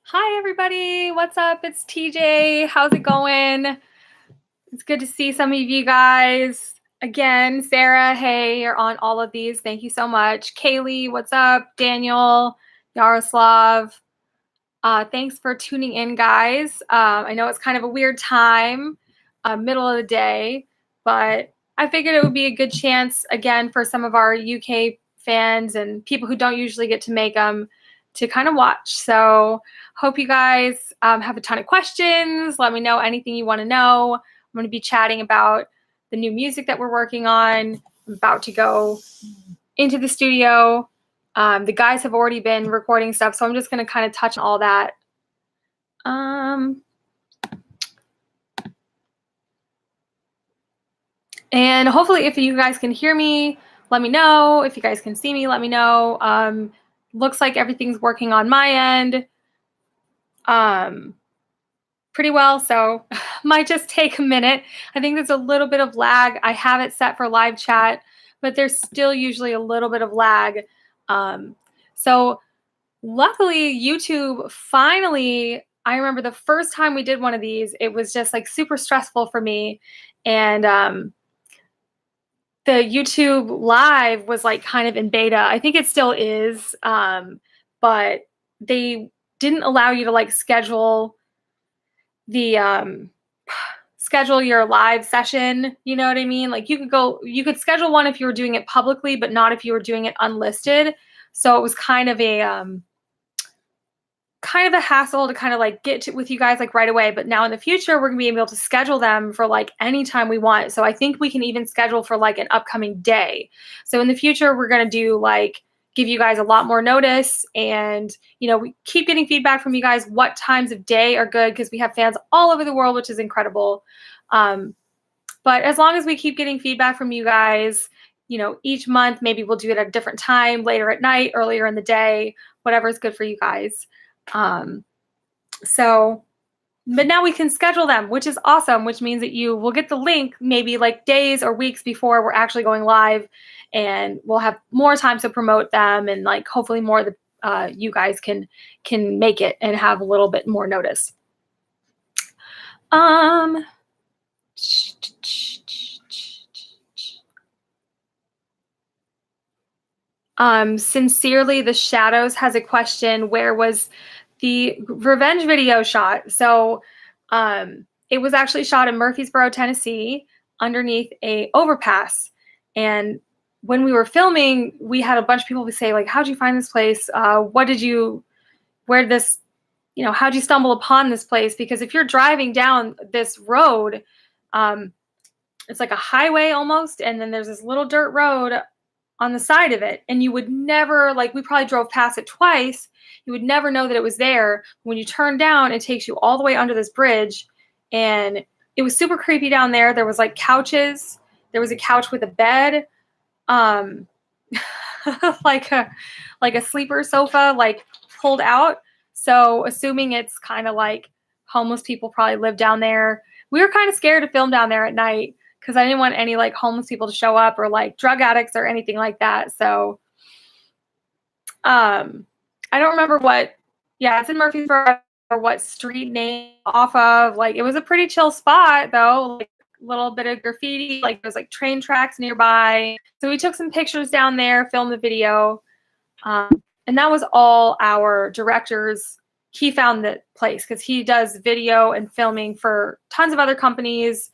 Hi, everybody. What's up? It's TJ. How's it going? It's good to see some of you guys. Again, Sarah, hey, you're on all of these. Thank you so much. Kaylee, what's up? Daniel, Yaroslav. Thanks for tuning in, guys. I know it's kind of a weird time, middle of the day, but I figured it would be a good chance, again, for some of our UK fans and people who don't usually get to make them to kind of watch. So hope you guys have a ton of questions. Let me know anything you want to know. I'm going to be chatting about the new music that we're working on. I'm about to go into the studio. The guys have already been recording stuff, so I'm just going to kind of touch on all that. And hopefully if you guys can hear me, let me know. If you guys can see me, let me know. Looks like everything's working on my end pretty well, so might just take a minute. I think there's a little bit of lag. I have it set for live chat, but there's still usually a little bit of lag. So luckily, YouTube finally, I remember the first time we did one of these, it was just like super stressful for me. And the YouTube live was like kind of in beta. I think it still is, but they didn't allow you to like schedule your live session. You know what I mean? Like you could schedule one if you were doing it publicly, but not if you were doing it unlisted. So it was kind of a hassle to kind of like with you guys like right away. But now in the future, we're gonna be able to schedule them for like anytime we want. So I think we can even schedule for like an upcoming day. So in the future, we're gonna do like give you guys a lot more notice, and we keep getting feedback from you guys what times of day are good, because we have fans all over the world, which is incredible. But as long as we keep getting feedback from you guys, each month maybe we'll do it at a different time, later at night, earlier in the day, whatever is good for you guys. But now we can schedule them, which is awesome, which means that you will get the link maybe like days or weeks before we're actually going live, and we'll have more time to promote them, and like hopefully more of the you guys can make it and have a little bit more notice. Sincerely, the Shadows has a question. Where was the revenge video shot? So it was actually shot in Murfreesboro, Tennessee, underneath a overpass. And when we were filming, we had a bunch of people say, like, how'd you find this place? How'd you stumble upon this place? Because if you're driving down this road, it's like a highway almost, and then there's this little dirt road on the side of it, and you would never, like, we probably drove past it twice, you would never know that it was there. When you turn down, it takes you all the way under this bridge, and it was super creepy down there. There was like couches. There was a couch with a bed, like a sleeper sofa, like pulled out. So assuming it's kind of like homeless people probably live down there. We were kind of scared to film down there at night, because I didn't want any like homeless people to show up, or like drug addicts or anything like that. So I don't remember it's in Murfreesboro, or what street name off of. Like, it was a pretty chill spot though, like a little bit of graffiti, like there's like train tracks nearby. So we took some pictures down there, filmed the video. And that was all our directors. He found the place because he does video and filming for tons of other companies.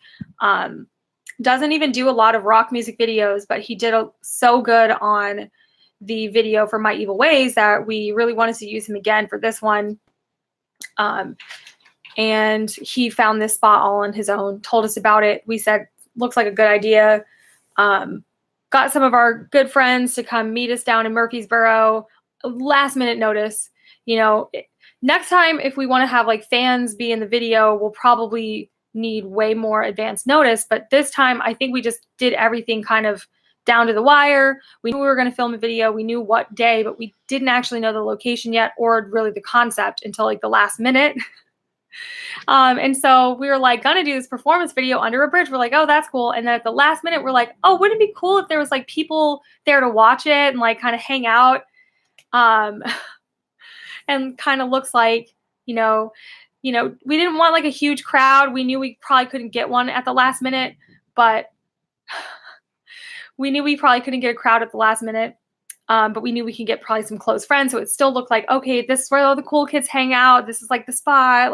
Doesn't even do a lot of rock music videos, but he did so good on the video for My Evil Ways that we really wanted to use him again for this one. And he found this spot all on his own, told us about it. We said, looks like a good idea. Got some of our good friends to come meet us down in Murfreesboro, last minute notice. Next time, if we want to have like fans be in the video, we'll probably need way more advanced notice. But this time, I think we just did everything kind of down to the wire. We knew we were going to film a video. We knew what day, but we didn't actually know the location yet, or really the concept, until like the last minute. And so we were like gonna do this performance video under a bridge. We're like, oh, that's cool. And then at the last minute, we're like, oh, wouldn't it be cool if there was like people there to watch it and like kind of hang out? And kind of looks like, We didn't want like a huge crowd. We knew we probably couldn't get one at the last minute, but we knew we probably couldn't get a crowd at the last minute. But we knew we could get probably some close friends. So it still looked like, okay, this is where all the cool kids hang out. This is like the spot.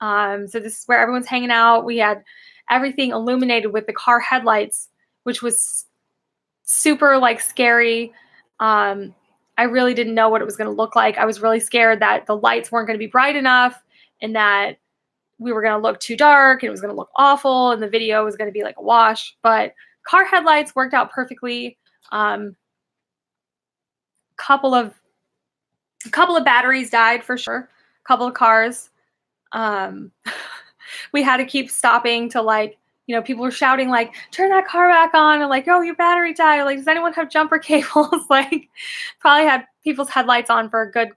So this is where everyone's hanging out. We had everything illuminated with the car headlights, which was super like scary. I really didn't know what it was going to look like. I was really scared that the lights weren't going to be bright enough and that we were going to look too dark and it was going to look awful and the video was going to be like a wash. But car headlights worked out perfectly. Couple of batteries died for sure. Couple of cars. We had to keep stopping to people were shouting like, turn that car back on, and like, oh, your battery died. Like, does anyone have jumper cables? Like, probably had people's headlights on for a good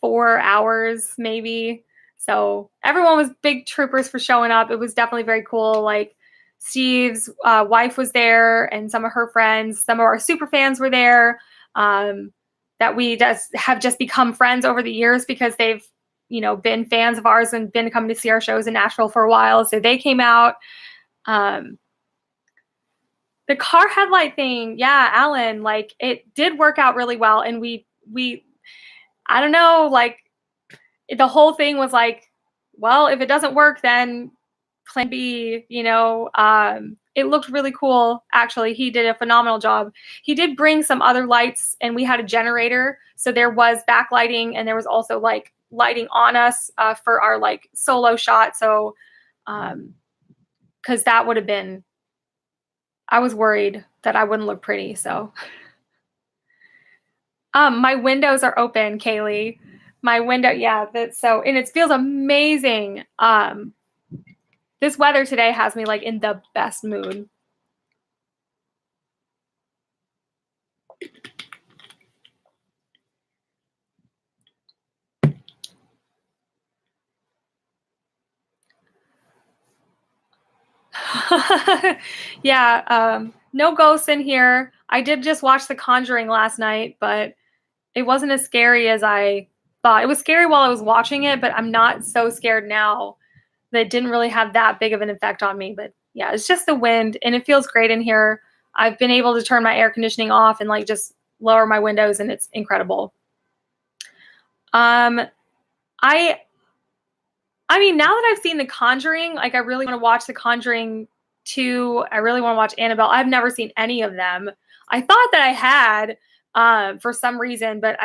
4 hours, maybe. So everyone was big troopers for showing up. It was definitely very cool. Like, Steve's wife was there and some of her friends. Some of our super fans were there that we have just become friends over the years because they've been fans of ours and been coming to see our shows in Nashville for a while. So they came out. The car headlight thing, yeah, Alan, like it did work out really well. And we I don't know, like the whole thing was like, well, if it doesn't work, then plan B, it looked really cool. Actually, he did a phenomenal job. He did bring some other lights and we had a generator. So there was backlighting and there was also like lighting on us for our like solo shot. So, cause that would have been, I was worried that I wouldn't look pretty. So, my windows are open, Kaylee. My window. Yeah. And it feels amazing. This weather today has me like in the best mood. Yeah, no ghosts in here. I did just watch The Conjuring last night, but it wasn't as scary as I thought. It was scary while I was watching it, but I'm not so scared now. That didn't really have that big of an effect on me. But yeah, it's just the wind and it feels great in here. I've been able to turn my air conditioning off and like just lower my windows and it's incredible. I mean, now that I've seen The Conjuring, like I really want to watch The Conjuring 2. I really want to watch Annabelle. I've never seen any of them. I thought that I had for some reason, but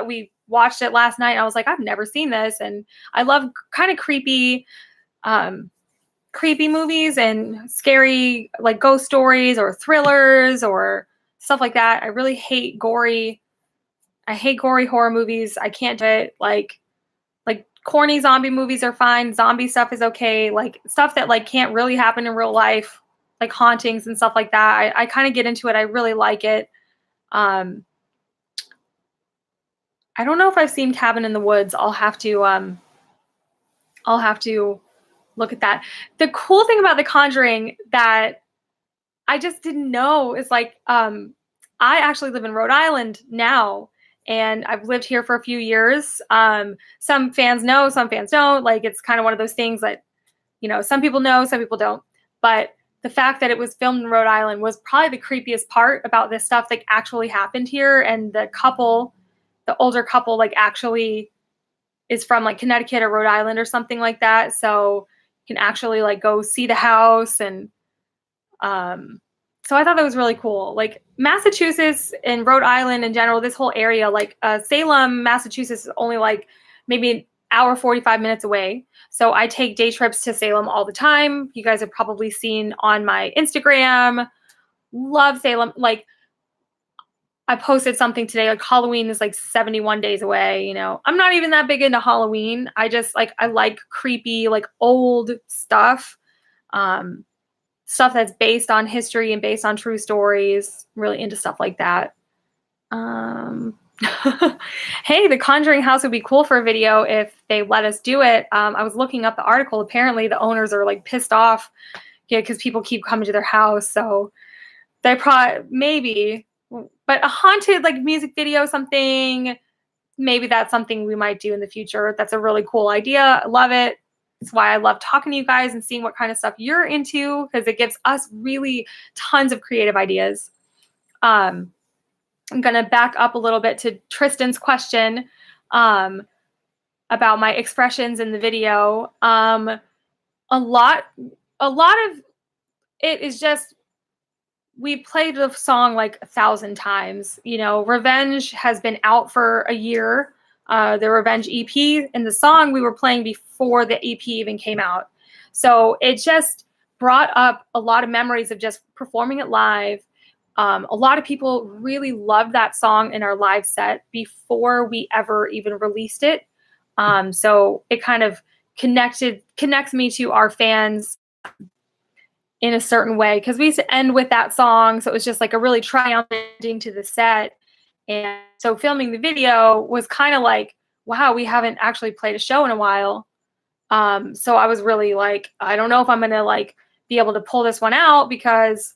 we watched it last night and I was like, I've never seen this. And I love kind of creepy movies and scary like ghost stories or thrillers or stuff like that. I really hate gory horror movies. I can't do it. Like corny zombie movies are fine. Zombie stuff is okay. Like stuff that like can't really happen in real life, like hauntings and stuff like that. I kind of get into it. I really like it. I don't know if I've seen Cabin in the Woods. I'll have to look at that. The cool thing about The Conjuring that I just didn't know is like I actually live in Rhode Island now. And I've lived here for a few years. Some fans know, some fans don't. Like, it's kind of one of those things that, some people know, some people don't. But the fact that it was filmed in Rhode Island was probably the creepiest part about this stuff that actually happened here. And the older couple, like actually is from like Connecticut or Rhode Island or something like that. So you can actually like go see the house. And so I thought that was really cool. Like Massachusetts and Rhode Island in general, this whole area, like Salem, Massachusetts is only like maybe an hour, 45 minutes away. So I take day trips to Salem all the time. You guys have probably seen on my Instagram. Love Salem. Like I posted something today, like Halloween is like 71 days away. I'm not even that big into Halloween. I just like, I like creepy, like old stuff. Stuff that's based on history and based on true stories. I'm really into stuff like that. Hey, the Conjuring house would be cool for a video if they let us do it. I was looking up the article. Apparently the owners are like pissed off because people keep coming to their house. So they probably, maybe, but a haunted like music video, something maybe that's something we might do in the future. That's a really cool idea. I love it. That's why I love talking to you guys and seeing what kind of stuff you're into, because it gives us really tons of creative ideas. I'm going to back up a little bit to Tristan's question about my expressions in the video. A lot of it is just, we played the song like 1,000 times. You know, Revenge has been out for a year. The Revenge EP and the song we were playing before the EP even came out. So it just brought up a lot of memories of just performing it live. A lot of people really loved that song in our live set before we ever even released it. So it kind of connects me to our fans in a certain way, because we used to end with that song. So it was just like a really triumphant ending to the set. And so filming the video was kind of like, wow, we haven't actually played a show in a while. So I was really like, I don't know if I'm going to like be able to pull this one out, because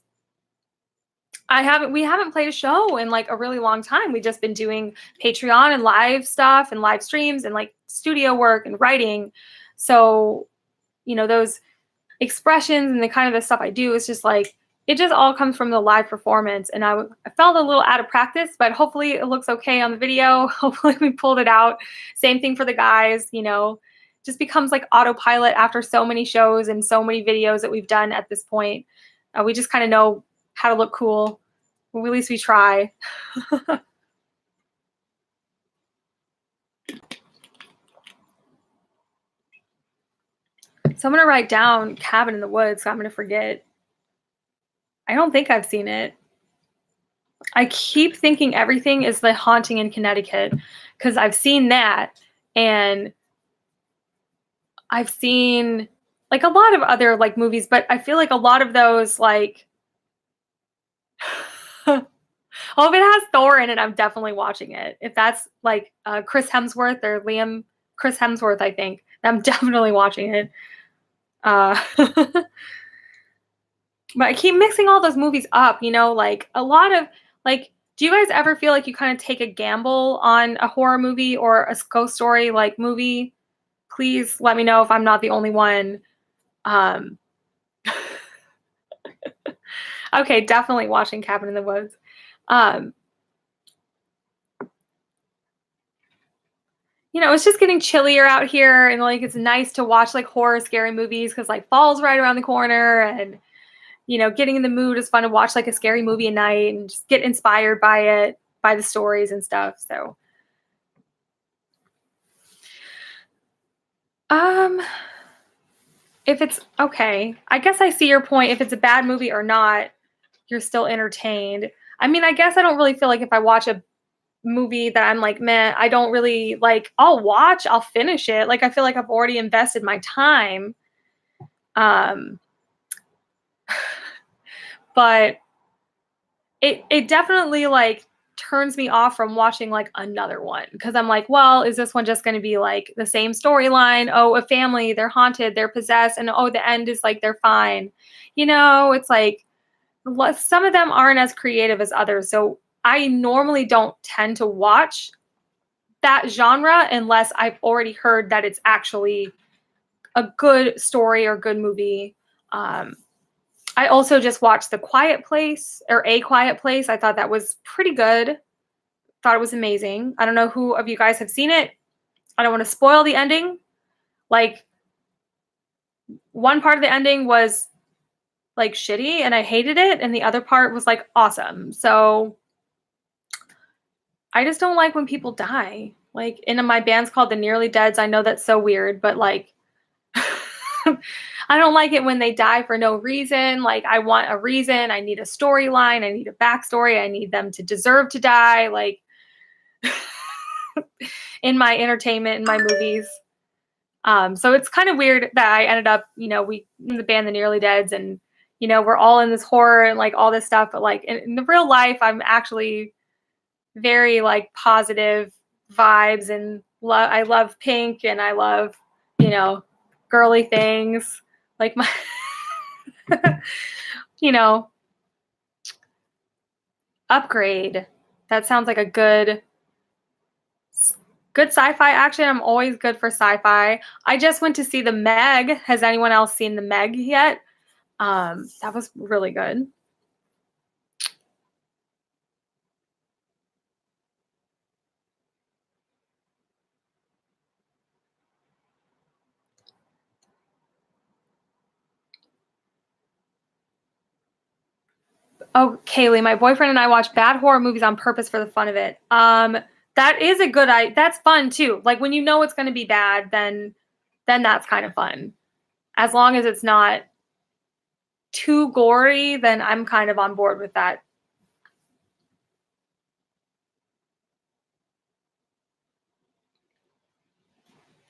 we haven't played a show in like a really long time. We've just been doing Patreon and live stuff and live streams and like studio work and writing. So, you know, those expressions and the kind of the stuff I do is just like, it just all comes from the live performance. And I felt a little out of practice, but hopefully it looks okay on the video. Hopefully we pulled it out. Same thing for the guys, you know, just becomes like autopilot after so many shows and so many videos that we've done at this point. We just kind of know how to look cool. Well, at least we try. So I'm going to write down Cabin in the Woods, so I'm going to forget. I don't think I've seen it. I keep thinking Everything is the Haunting in Connecticut, because I've seen that, and I've seen like a lot of other like movies, but I feel like a lot of those like, well, if it has Thor in it, I'm definitely watching it. If that's like Chris Hemsworth or Chris Hemsworth, I think I'm definitely watching it. But I keep mixing all those movies up, you know, like a lot of like, do you guys ever feel like you kind of take a gamble on a horror movie or a ghost story like movie? Please let me know if I'm not the only one. Okay, definitely watching Cabin in the Woods. You know, it's just getting chillier out here, and like it's nice to watch like horror scary movies because like fall's right around the corner, and you know, getting in the mood is fun to watch like a scary movie at night and just get inspired by it, by the stories and stuff. So if it's okay, I guess I see your point. If it's a bad movie or not, you're still entertained. I mean, I guess I don't really feel like if I watch a movie that I'm like, man, I don't really like, I'll finish it. Like, I feel like I've already invested my time. But it definitely like turns me off from watching like another one, because I'm like, well, is this one just going to be like the same storyline? Oh, a family, they're haunted, they're possessed, and oh, the end is like they're fine. You know, it's like some of them aren't as creative as others. So I normally don't tend to watch that genre unless I've already heard that it's actually a good story or good movie. I also just watched The Quiet Place, or A Quiet Place. I thought that was pretty good. Thought it was amazing. I don't know who of you guys have seen it. I don't want to spoil the ending. Like, one part of the ending was like shitty and I hated it, and the other part was like awesome. So I just don't like when people die. Like, in my band's called The Nearly Deads. I know that's so weird, but like I don't like it when they die for no reason. Like, I want a reason. I need a storyline. I need a backstory. I need them to deserve to die. Like, in my entertainment, in my movies. So it's kind of weird that I ended up, you know, we in the band The Nearly Deads, and you know, we're all in this horror and like all this stuff. But like in the real life, I'm actually very like positive vibes, and I love Pink, and I love, you know, girly things like my you know, Upgrade. That sounds like a good Good sci-fi action. I'm always good for sci-fi. I just went to see the Meg. Has anyone else seen the Meg yet? That was really good. Oh, Kaylee, my boyfriend and I watch bad horror movies on purpose for the fun of it. That is a good that's fun too. Like when you know it's going to be bad, then that's kind of fun. As long as it's not too gory, then I'm kind of on board with that.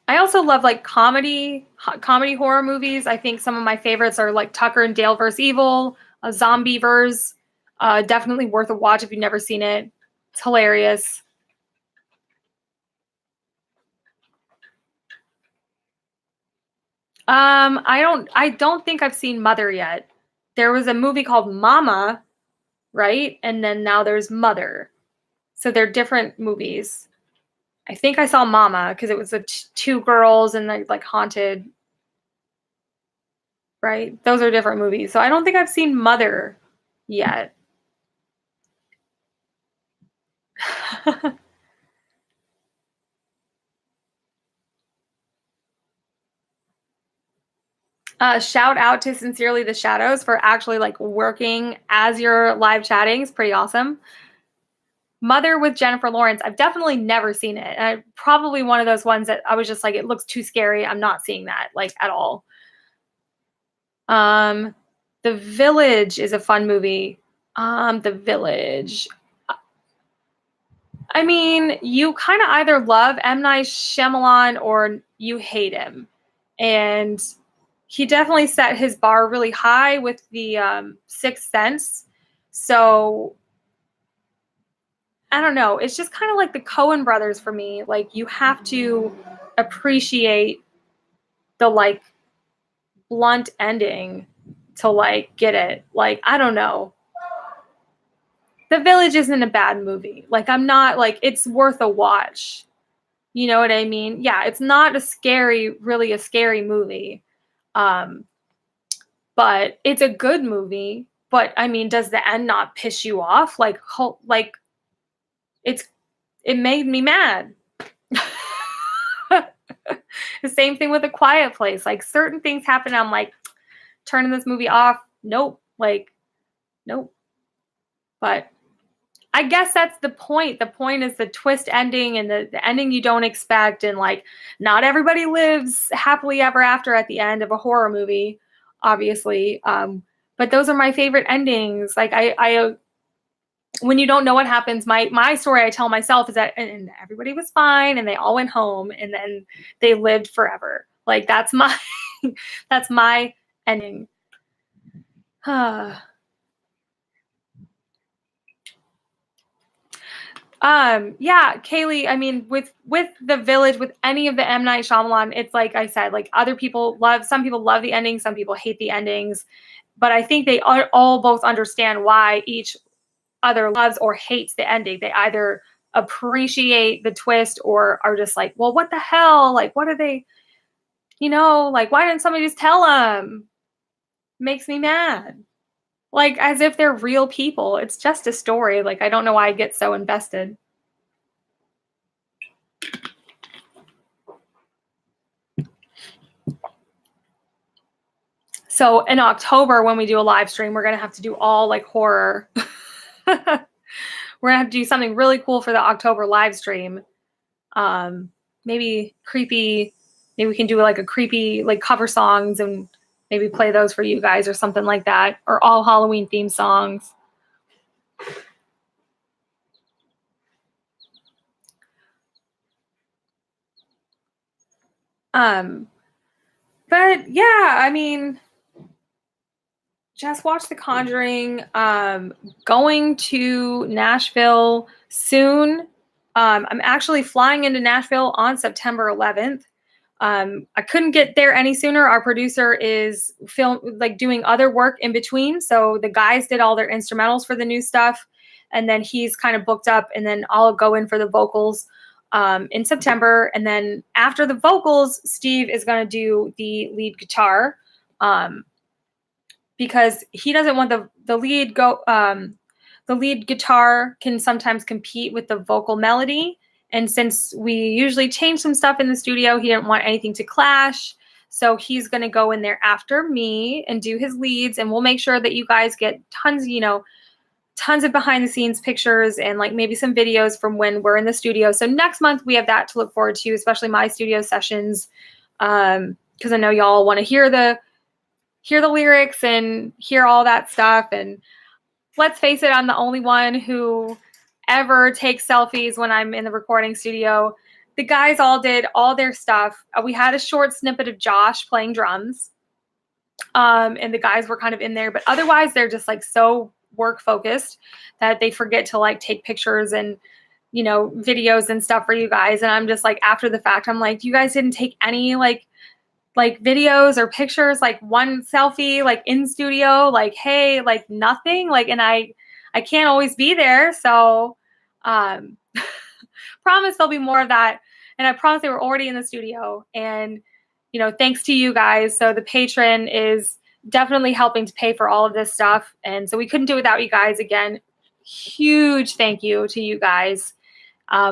I also love like comedy horror movies. I think some of my favorites are like Tucker and Dale vs. Evil, Zombievers. Definitely worth a watch if you've never seen it. It's hilarious. I don't think I've seen Mother yet. There was a movie called Mama, right? And then now there's Mother. So they're different movies. I think I saw Mama because it was the two girls and like haunted, right? Those are different movies. So I don't think I've seen Mother yet. Shout out to Sincerely the Shadows for actually like working as your live chatting. It's pretty awesome. Mother with Jennifer Lawrence. I've definitely never seen it. And probably one of those ones that I was just like, it looks too scary. I'm not seeing that like at all. The Village is a fun movie. The Village. I mean, you kind of either love M. Night Shyamalan or you hate him. And he definitely set his bar really high with the Sixth Sense. So I don't know. It's just kind of like the Coen brothers for me. Like you have to appreciate the like blunt ending to like get it. Like I don't know. The Village isn't a bad movie. Like I'm not like it's worth a watch. You know what I mean? Yeah, it's not really a scary movie. Um, but it's a good movie. But I mean, does the end not piss you off? Like it's it made me mad. The same thing with A Quiet Place. Like certain things happen, I'm like turning this movie off. Nope. Like nope. But I guess that's the point. The point is the twist ending and the ending you don't expect. And like, not everybody lives happily ever after at the end of a horror movie, obviously. But those are my favorite endings. Like I when you don't know what happens, my story I tell myself is that and everybody was fine and they all went home and then they lived forever. Like that's my that's my ending. Yeah, Kaylee, I mean, with The Village, with any of the M. Night Shyamalan, it's like I said, like some people love the ending, some people hate the endings, but I think they all both understand why each other loves or hates the ending. They either appreciate the twist or are just like, well, what the hell? Like, what are they, like, why didn't somebody just tell them? Makes me mad. Like, as if they're real people. It's just a story. Like, I don't know why I get so invested. So in October, when we do a live stream, we're going to have to do all like horror. We're going to have to do something really cool for the October live stream. Maybe creepy. Maybe we can do like a creepy, like cover songs and maybe play those for you guys or something like that. Or all Halloween themed songs. But yeah, I mean, just watch The Conjuring. Going to Nashville soon. I'm actually flying into Nashville on September 11th. I couldn't get there any sooner. Our producer is doing other work in between. So the guys did all their instrumentals for the new stuff. And then he's kind of booked up and then I'll go in for the vocals. in September. And then after the vocals, Steve is going to do the lead guitar because he doesn't want the lead the lead guitar can sometimes compete with the vocal melody. And since we usually change some stuff in the studio, he didn't want anything to clash. So he's going to go in there after me and do his leads. And we'll make sure that you guys get tons, tons of behind the scenes pictures and like maybe some videos from when we're in the studio. So next month we have that to look forward to, especially my studio sessions. Cause I know y'all want to hear the lyrics and hear all that stuff. And let's face it, I'm the only one who ever takes selfies when I'm in the recording studio. The guys all did all their stuff. We had a short snippet of Josh playing drums. And the guys were kind of in there, but otherwise they're just like so work focused that they forget to like take pictures and videos and stuff for you guys. And I'm just like, after the fact, I'm like, you guys didn't take any like videos or pictures, like one selfie, like in studio, like, hey, like nothing, like, and I can't always be there. So, promise there'll be more of that. And I promise they were already in the studio and, thanks to you guys. So the patron is definitely helping to pay for all of this stuff. And so we couldn't do it without you guys. Again, huge thank you to you guys.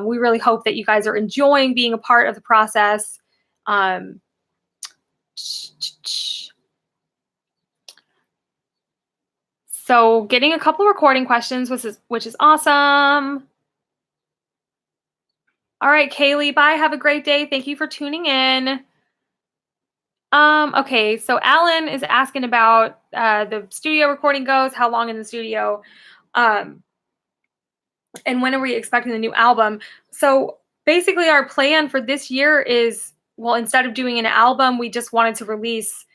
We really hope that you guys are enjoying being a part of the process. So getting a couple recording questions, which is awesome. All right, Kaylee, bye. Have a great day. Thank you for tuning in. Okay, so Alan is asking about the studio recording goes, how long in the studio, and when are we expecting the new album? So basically our plan for this year is, well, instead of doing an album, we just wanted to release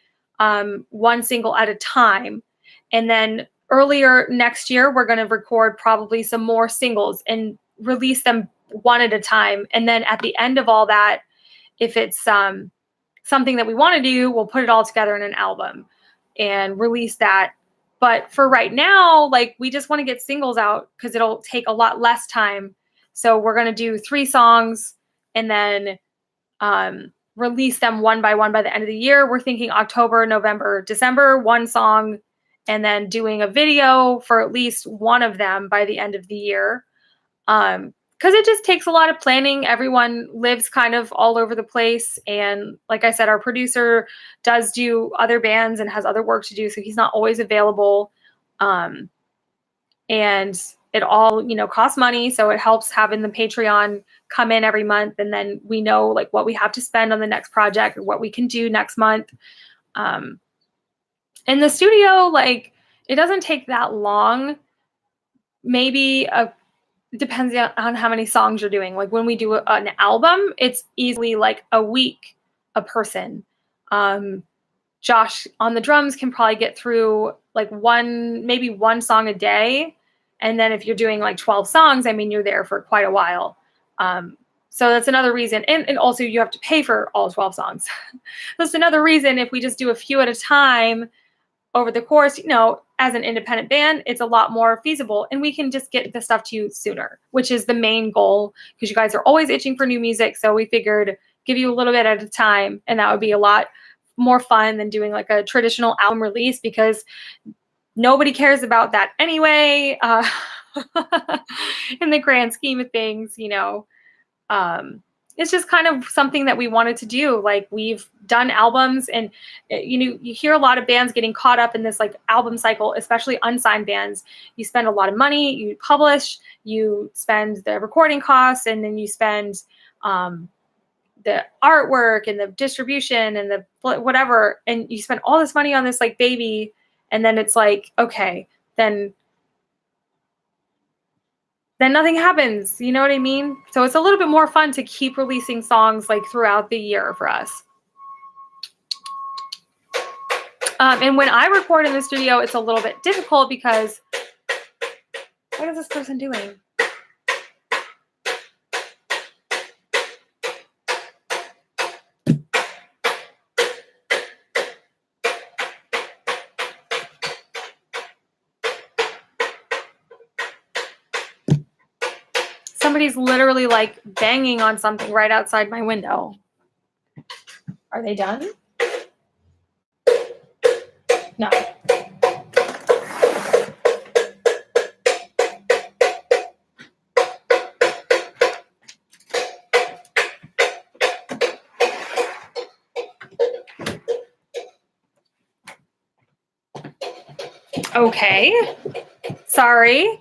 one single at a time. And then earlier next year, we're going to record probably some more singles and release them one at a time. And then at the end of all that, if it's something that we want to do, we'll put it all together in an album and release that. But for right now, like, we just want to get singles out because it'll take a lot less time. So we're going to do 3 songs and then release them one by one by the end of the year. We're thinking October, November, December, 1 song, and then doing a video for at least one of them by the end of the year. Because it just takes a lot of planning. Everyone lives kind of all over the place. And like I said, our producer does do other bands and has other work to do. So he's not always available. And it all, costs money. So it helps having the Patreon come in every month. And then we know like what we have to spend on the next project or what we can do next month. In the studio, like, it doesn't take that long. Maybe it depends on how many songs you're doing. Like when we do an album, it's easily like a week a person. Josh on the drums can probably get through like maybe one song a day. And then if you're doing like 12 songs, I mean, you're there for quite a while. So that's another reason. And also you have to pay for all 12 songs. That's another reason if we just do a few at a time over the course, as an independent band, it's a lot more feasible and we can just get the stuff to you sooner, which is the main goal because you guys are always itching for new music. So we figured give you a little bit at a time, and that would be a lot more fun than doing like a traditional album release because nobody cares about that anyway. In the grand scheme of things, it's just kind of something that we wanted to do. Like, we've done albums and, you hear a lot of bands getting caught up in this like album cycle, especially unsigned bands. You spend a lot of money, you publish, you spend the recording costs, and then you spend the artwork and the distribution and the whatever. And you spend all this money on this like baby. And then it's like, okay, then nothing happens. You know what I mean? So it's a little bit more fun to keep releasing songs like throughout the year for us. And when I record in the studio, it's a little bit difficult because what is this person doing? Somebody's literally like banging on something right outside my window. Are they done? No. Okay. Sorry.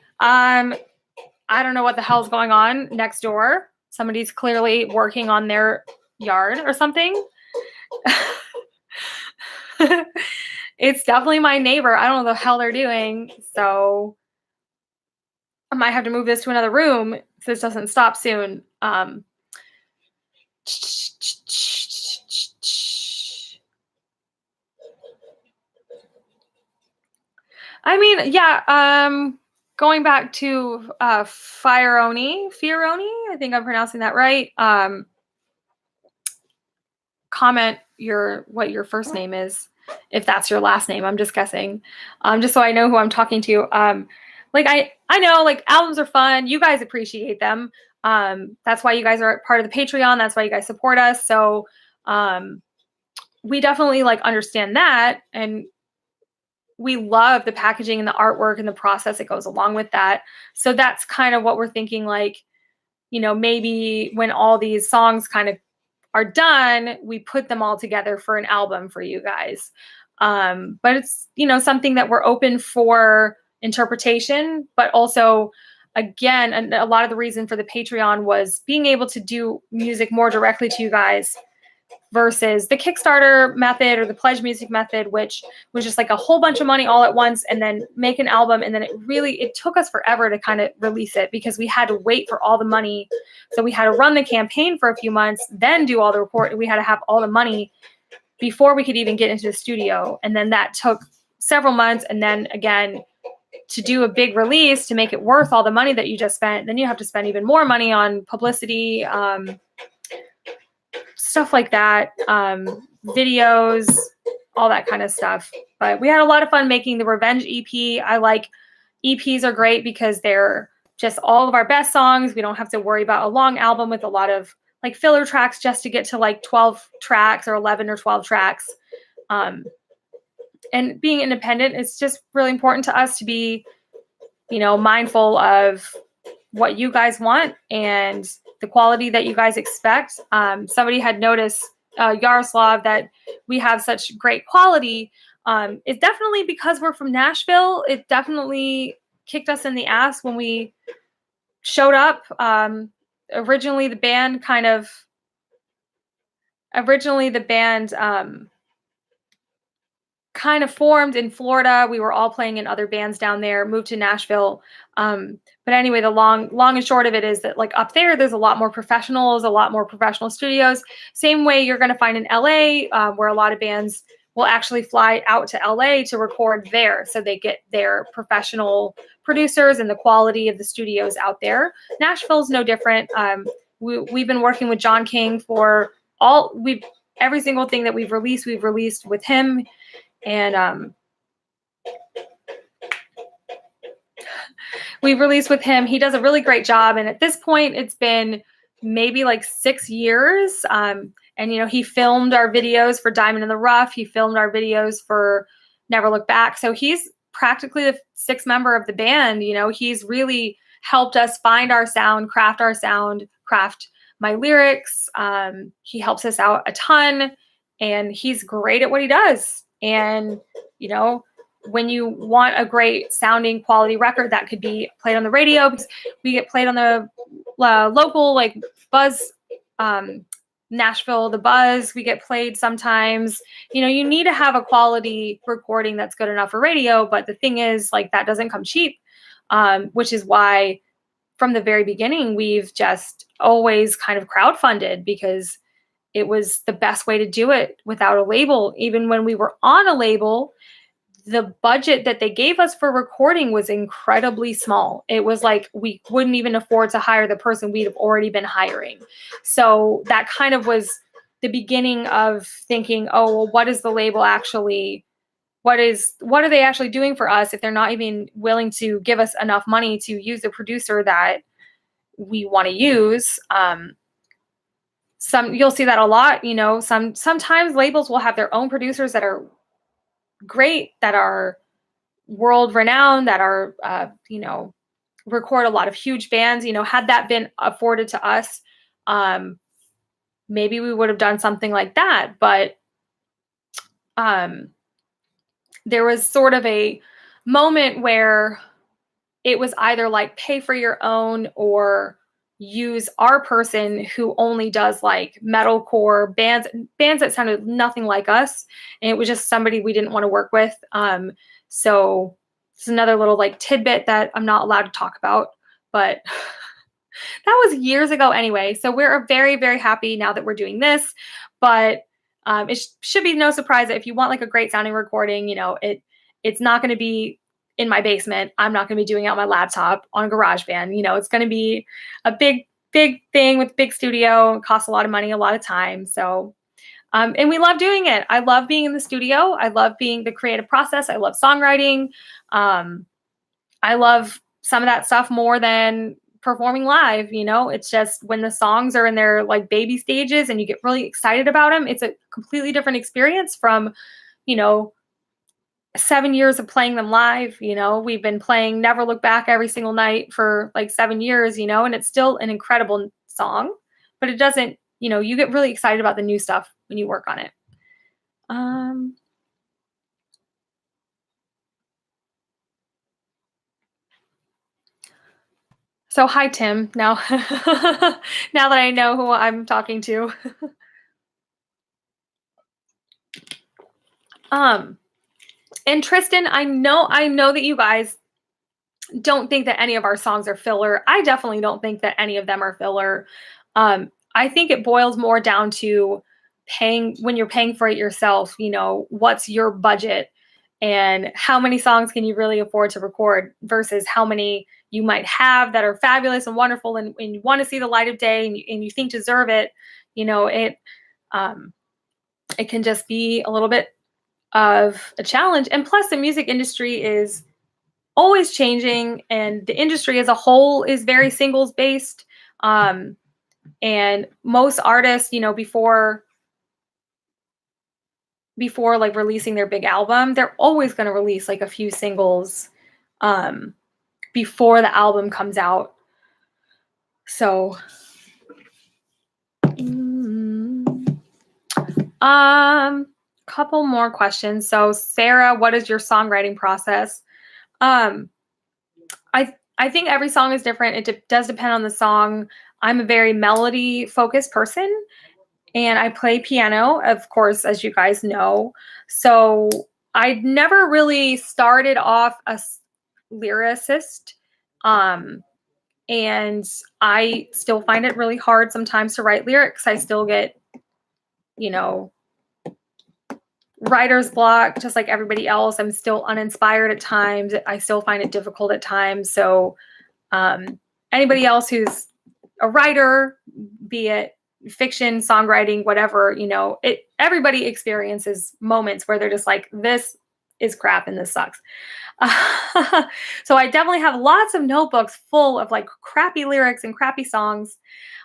I don't know what the hell's going on next door. Somebody's clearly working on their yard or something. It's definitely my neighbor. I don't know what the hell they're doing. So I might have to move this to another room if this doesn't stop soon. I mean, yeah, going back to Fieroni, I think I'm pronouncing that right. Comment what your first name is, if that's your last name. I'm just guessing, just so I know who I'm talking to. Like I know like albums are fun. You guys appreciate them. That's why you guys are part of the Patreon. That's why you guys support us. So we definitely like understand that, and we love the packaging and the artwork and the process that goes along with that. So that's kind of what we're thinking, like, you know, maybe when all these songs kind of are done, we put them all together for an album for you guys. But it's, you know, something that we're open for interpretation, but also, again, and a lot of the reason for the Patreon was being able to do music more directly to you guys versus the Kickstarter method or the pledge music method, which was just like a whole bunch of money all at once and then make an album. And then it took us forever to kind of release it because we had to wait for all the money. So we had to run the campaign for a few months, then do all the report. We had to have all the money before we could even get into the studio. And then that took several months. And then again, to do a big release, to make it worth all the money that you just spent, then you have to spend even more money on publicity, stuff like that, videos, all that kind of stuff. But we had a lot of fun making the Revenge EP. I like EPs are great because they're just all of our best songs. We don't have to worry about a long album with a lot of like filler tracks just to get to like 12 tracks or 11 or 12 tracks. And being independent, it's just really important to us to be, you know, mindful of what you guys want and the quality that you guys expect. Somebody had noticed, Yaroslav, that we have such great quality. It's definitely because we're from Nashville. It definitely kicked us in the ass when we showed up. Originally the band kind of formed in Florida. We were all playing in other bands down there, moved to Nashville. But anyway, the long and short of it is that like up there's a lot more professionals, a lot more professional studios. Same way you're going to find in LA, where a lot of bands will actually fly out to LA to record there. So they get their professional producers and the quality of the studios out there. Nashville's no different. We've been working with John King for every single thing that we've released with him. And we've released with him. He does a really great job. And at this point, it's been maybe like 6 years. And, you know, he filmed our videos for Diamond in the Rough. He filmed our videos for Never Look Back. So he's practically the sixth member of the band. You know, he's really helped us find our sound, craft my lyrics. He helps us out a ton, and he's great at what he does. And, you know, when you want a great sounding quality record that could be played on the radio, because we get played on the local, like Buzz, Nashville, the Buzz, we get played sometimes. You know, you need to have a quality recording that's good enough for radio. But the thing is, like, that doesn't come cheap, which is why from the very beginning, we've just always kind of crowdfunded because it was the best way to do it without a label. Even when we were on a label, the budget that they gave us for recording was incredibly small. It was like we wouldn't even afford to hire the person we'd have already been hiring. So that kind of was the beginning of thinking, oh, well, what is the label actually? What are they actually doing for us if they're not even willing to give us enough money to use a producer that we want to use. You'll see that a lot, sometimes labels will have their own producers that are great, that are world renowned, that are, record a lot of huge bands. Had that been afforded to us, maybe we would have done something like that. But there was sort of a moment where it was either like pay for your own or use our person who only does like metalcore bands that sounded nothing like us, and it was just somebody we didn't want to work with. So it's another little like tidbit that I'm not allowed to talk about, but that was years ago anyway. So we're very, very happy now that we're doing this. But it should be no surprise that if you want like a great sounding recording, it's not going to be in my basement. I'm not going to be doing it on my laptop on GarageBand. It's going to be a big, big thing with big studio. It costs a lot of money, a lot of time. So, and we love doing it. I love being in the studio. I love being the creative process. I love songwriting. I love some of that stuff more than performing live. It's just when the songs are in their like baby stages and you get really excited about them, it's a completely different experience from, 7 years of playing them live. We've been playing Never Look Back every single night for like 7 years, and it's still an incredible song, but it doesn't, you get really excited about the new stuff when you work on it. So hi, Tim, now, now that I know who I'm talking to. And Tristan, I know that you guys don't think that any of our songs are filler. I definitely don't think that any of them are filler. I think it boils more down to when you're paying for it yourself, what's your budget and how many songs can you really afford to record versus how many you might have that are fabulous and wonderful and you want to see the light of day and you think deserve it. It can just be a little bit of a challenge. And plus the music industry is always changing and the industry as a whole is very singles based. And most artists, before like releasing their big album, they're always going to release like a few singles before the album comes out. So couple more questions. So Sarah, what is your songwriting process? I think every song is different. It does depend on the song. I'm a very melody focused person and I play piano, of course, as you guys know. So I never really started off a lyricist. And I still find it really hard sometimes to write lyrics. I still get, writer's block, just like everybody else. I'm still uninspired at times. I still find it difficult at times. So anybody else who's a writer, be it fiction, songwriting, whatever, everybody experiences moments where they're just like, this is crap and this sucks. So I definitely have lots of notebooks full of like crappy lyrics and crappy songs.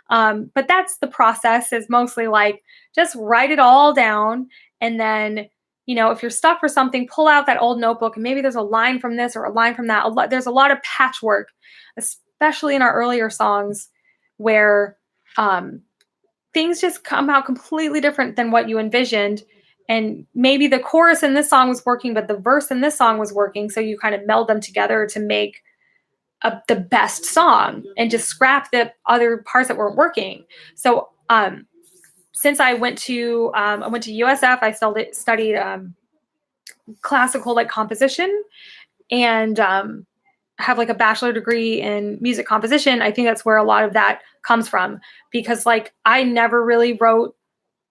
But that's the process, is mostly like just write it all down. And then, if you're stuck for something, pull out that old notebook and maybe there's a line from this or a line from that. There's a lot of patchwork, especially in our earlier songs where things just come out completely different than what you envisioned. And maybe the chorus in this song was working, but the verse in this song was working. So you kind of meld them together to make the best song and just scrap the other parts that weren't working. So since I went to USF, I studied classical like composition and have like a bachelor degree in music composition. I think that's where a lot of that comes from, because like I never really wrote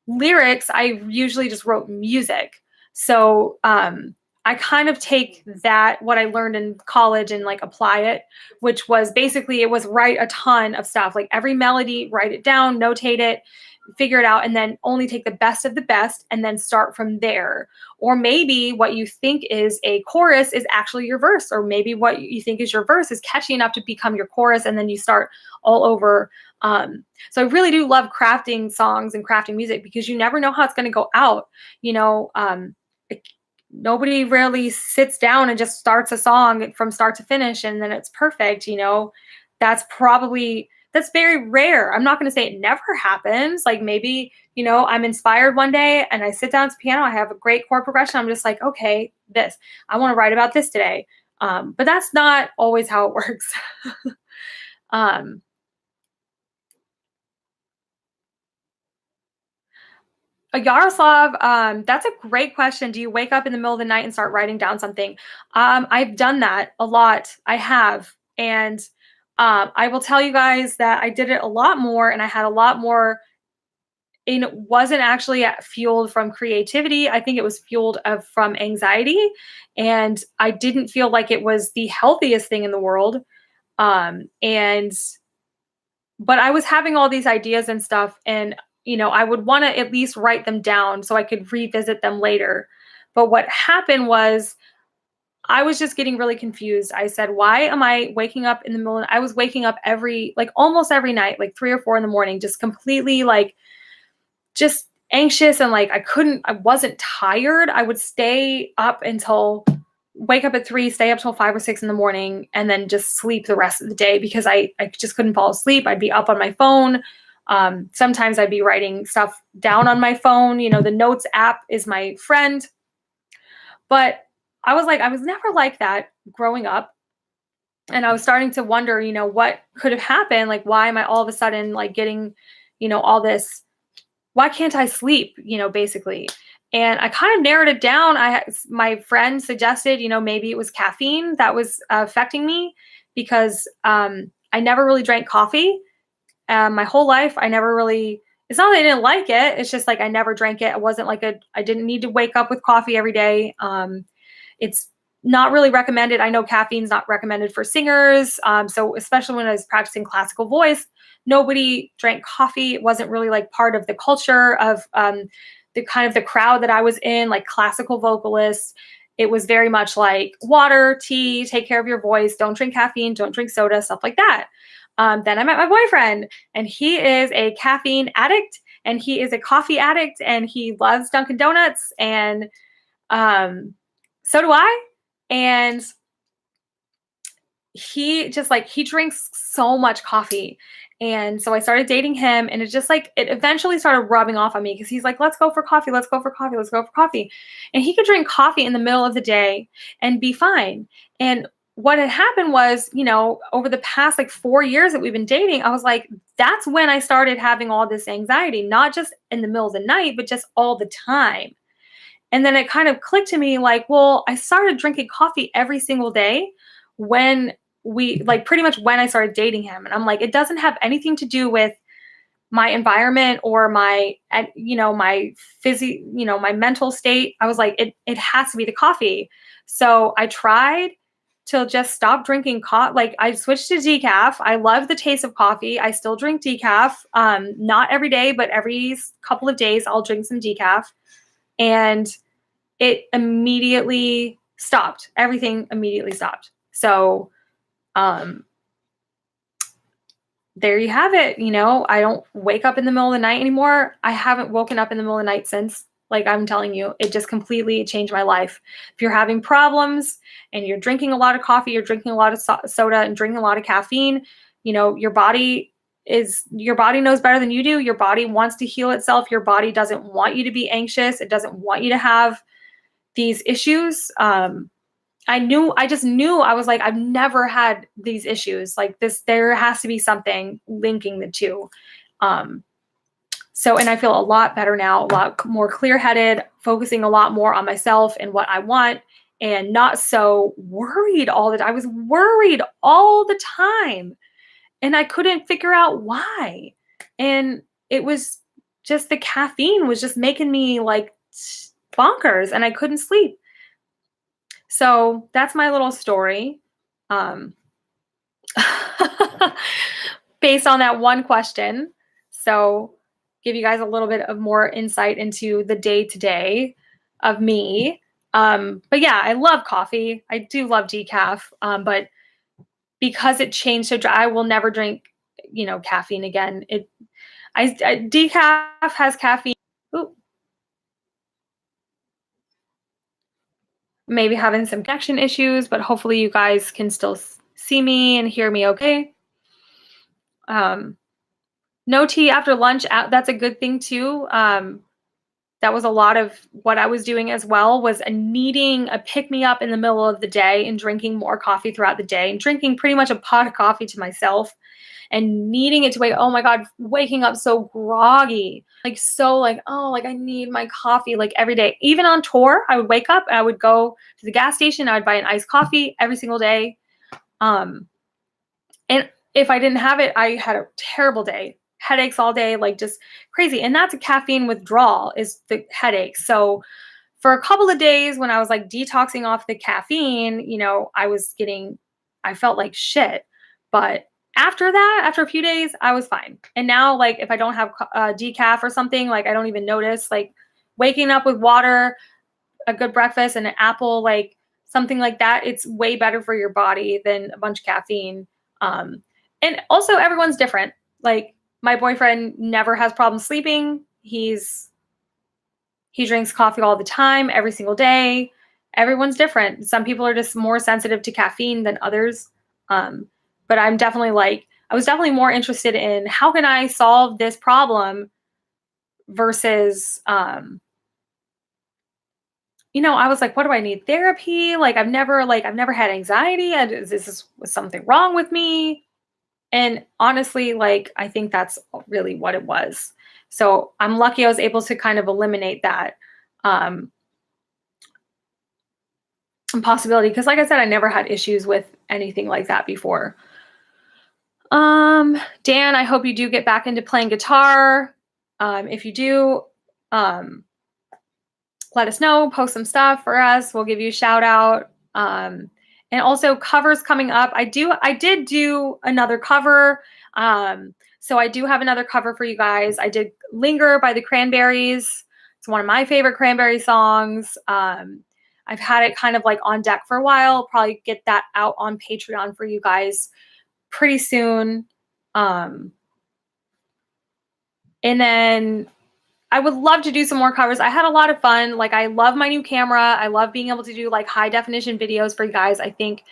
lyrics. I usually just wrote music. So I kind of take what I learned in college and like apply it, which was basically, it was write a ton of stuff, like every melody, write it down, notate it, figure it out and then only take the best of the best and then start from there. Or maybe what you think is a chorus is actually your verse, or maybe what you think is your verse is catchy enough to become your chorus, and then you start all over. So I really do love crafting songs and crafting music, because you never know how it's going to go out. You know, nobody rarely sits down and just starts a song from start to finish and then it's perfect. You know, that's very rare. I'm not going to say it never happens. Like maybe, you know, I'm inspired one day and I sit down to the piano, I have a great chord progression. I'm just like, okay, I want to write about this today. But that's not always how it works. Yaroslav, that's a great question. Do you wake up in the middle of the night and start writing down something? I've done that a lot. I have. And I will tell you guys that I did it a lot more, and I had a lot more. And it wasn't actually fueled from creativity. I think it was fueled from anxiety. And I didn't feel like it was the healthiest thing in the world. And but I was having all these ideas and stuff, and you know, I would want to at least write them down so I could revisit them later. But what happened was I was just getting really confused. I said, why am I waking up in the middle? I was waking up almost every night, like 3 or 4 in the morning, just completely like just anxious, and like I wasn't tired. I would wake up at 3, stay up till 5 or 6 in the morning, and then just sleep the rest of the day, because I just couldn't fall asleep. I'd be up on my phone. Sometimes I'd be writing stuff down on my phone. You know, the Notes app is my friend. But I was never like that growing up. And I was starting to wonder, you know, what could have happened? Like, why am I all of a sudden like getting, you know, all this? Why can't I sleep? You know, basically. And I kind of narrowed it down. My friend suggested, you know, maybe it was caffeine that was affecting me, because I never really drank coffee my whole life. It's not that I didn't like it. It's just like I never drank it. It wasn't like I didn't need to wake up with coffee every day. It's not really recommended. I know caffeine's not recommended for singers. So especially when I was practicing classical voice, nobody drank coffee. It wasn't really like part of the culture of the kind of the crowd that I was in, like classical vocalists. It was very much like water, tea, take care of your voice, don't drink caffeine, don't drink soda, stuff like that. Then I met my boyfriend, and he is a caffeine addict, and he is a coffee addict, and he loves Dunkin' Donuts, and so do I. And he drinks so much coffee. And so I started dating him, and it eventually started rubbing off on me, because he's like, let's go for coffee, let's go for coffee, let's go for coffee. And he could drink coffee in the middle of the day and be fine. And what had happened was, you know, over the past like 4 years that we've been dating, I was like, that's when I started having all this anxiety, not just in the middle of the night, but just all the time. And then it kind of clicked to me like, well, I started drinking coffee every single day when pretty much when I started dating him. And I'm like, it doesn't have anything to do with my environment or my my mental state. I was like, it has to be the coffee. So I tried to just stop drinking coffee. Like I switched to decaf. I love the taste of coffee. I still drink decaf. Not every day, but every couple of days I'll drink some decaf. And it immediately stopped. Everything immediately stopped. So there you have it. You know, I don't wake up in the middle of the night anymore. I haven't woken up in the middle of the night since. Like I'm telling you, it just completely changed my life. If you're having problems and you're drinking a lot of coffee, you're drinking a lot of soda and drinking a lot of caffeine, you know, your body knows better than you do. Your body wants to heal itself. Your body doesn't want you to be anxious. It doesn't want you to have these issues. I just knew, I was like, I've never had these issues like this. There has to be something linking the two. And I feel a lot better now, a lot more clear-headed, focusing a lot more on myself and what I want, and not so worried all the time. I was worried all the time, and I couldn't figure out why. And it was just the caffeine was just making me like bonkers, and I couldn't sleep. So that's my little story. Based on that one question. So give you guys a little bit of more insight into the day-to-day of me. But yeah, I love coffee. I do love decaf. But because it changed so I will never drink, caffeine again. Decaf has caffeine. Ooh, maybe having some connection issues, but hopefully you guys can still see me and hear me okay. No tea after lunch. That's a good thing too. That was a lot of what I was doing as well, was needing a pick-me-up in the middle of the day and drinking more coffee throughout the day and drinking pretty much a pot of coffee to myself and needing it to wake. Oh my God, waking up so groggy, I need my coffee like every day. Even on tour, I would wake up, I would go to the gas station, I would buy an iced coffee every single day. And if I didn't have it, I had a terrible day. Headaches all day, like just crazy. And that's a caffeine withdrawal, is the headaches. So for a couple of days when I was like detoxing off the caffeine, I felt like shit. But after that, after a few days, I was fine. And now, like, if I don't have decaf or something, like, I don't even notice. Like, waking up with water, a good breakfast, and an apple, like something like that, it's way better for your body than a bunch of caffeine. And also, everyone's different. Like, my boyfriend never has problems sleeping. He drinks coffee all the time, every single day. Everyone's different. Some people are just more sensitive to caffeine than others. But I was definitely more interested in how can I solve this problem versus, I was like, what do I need? Therapy? Like, I've never had anxiety. Was something wrong with me? And honestly, like, I think that's really what it was. So I'm lucky I was able to kind of eliminate that possibility. Because like I said, I never had issues with anything like that before. Dan, I hope you do get back into playing guitar. If you do, let us know, post some stuff for us. We'll give you a shout out. And also covers coming up. I did do another cover. So I do have another cover for you guys. I did Linger by the Cranberries. It's one of my favorite Cranberry songs. I've had it kind of like on deck for a while. Probably get that out on Patreon for you guys pretty soon. And then I would love to do some more covers. I had a lot of fun. Like, I love my new camera. I love being able to do like high definition videos for you guys. I think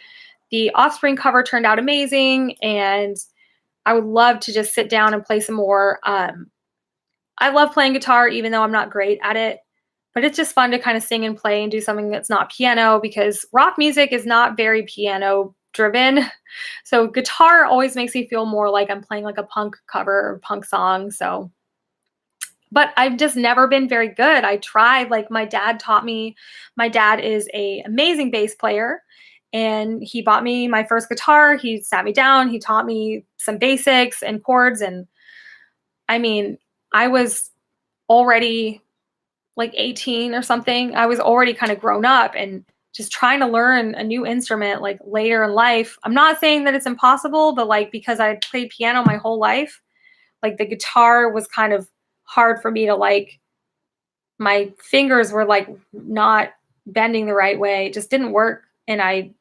the Offspring cover turned out amazing, and I would love to just sit down and play some more. I love playing guitar, even though I'm not great at it, but it's just fun to kind of sing and play and do something that's not piano, because rock music is not very piano driven. So guitar always makes me feel more like I'm playing like a punk cover or punk song. So, but I've just never been very good. I tried, like, my dad taught me. My dad is an amazing bass player, and he bought me my first guitar. He sat me down. He taught me some basics and chords. And I mean, I was already like 18 or something. I was already kind of grown up and just trying to learn a new instrument like later in life. I'm not saying that it's impossible, but like, because I played piano my whole life, like the guitar was kind of hard for me to, like, my fingers were like not bending the right way. It just didn't work. And I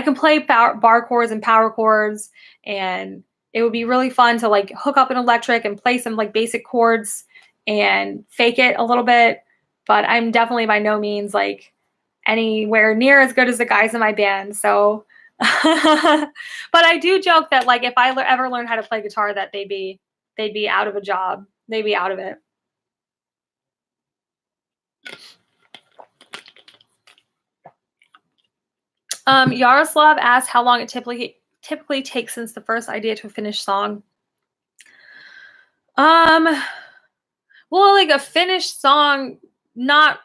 can play bar chords and power chords, and it would be really fun to like hook up an electric and play some like basic chords and fake it a little bit. But I'm definitely by no means like anywhere near as good as the guys in my band. So, but I do joke that like if I ever learned how to play guitar, that they'd be out of a job. They'd be out of it. Yaroslav asked how long it typically takes since the first idea to a finished song. Well, like a finished song, not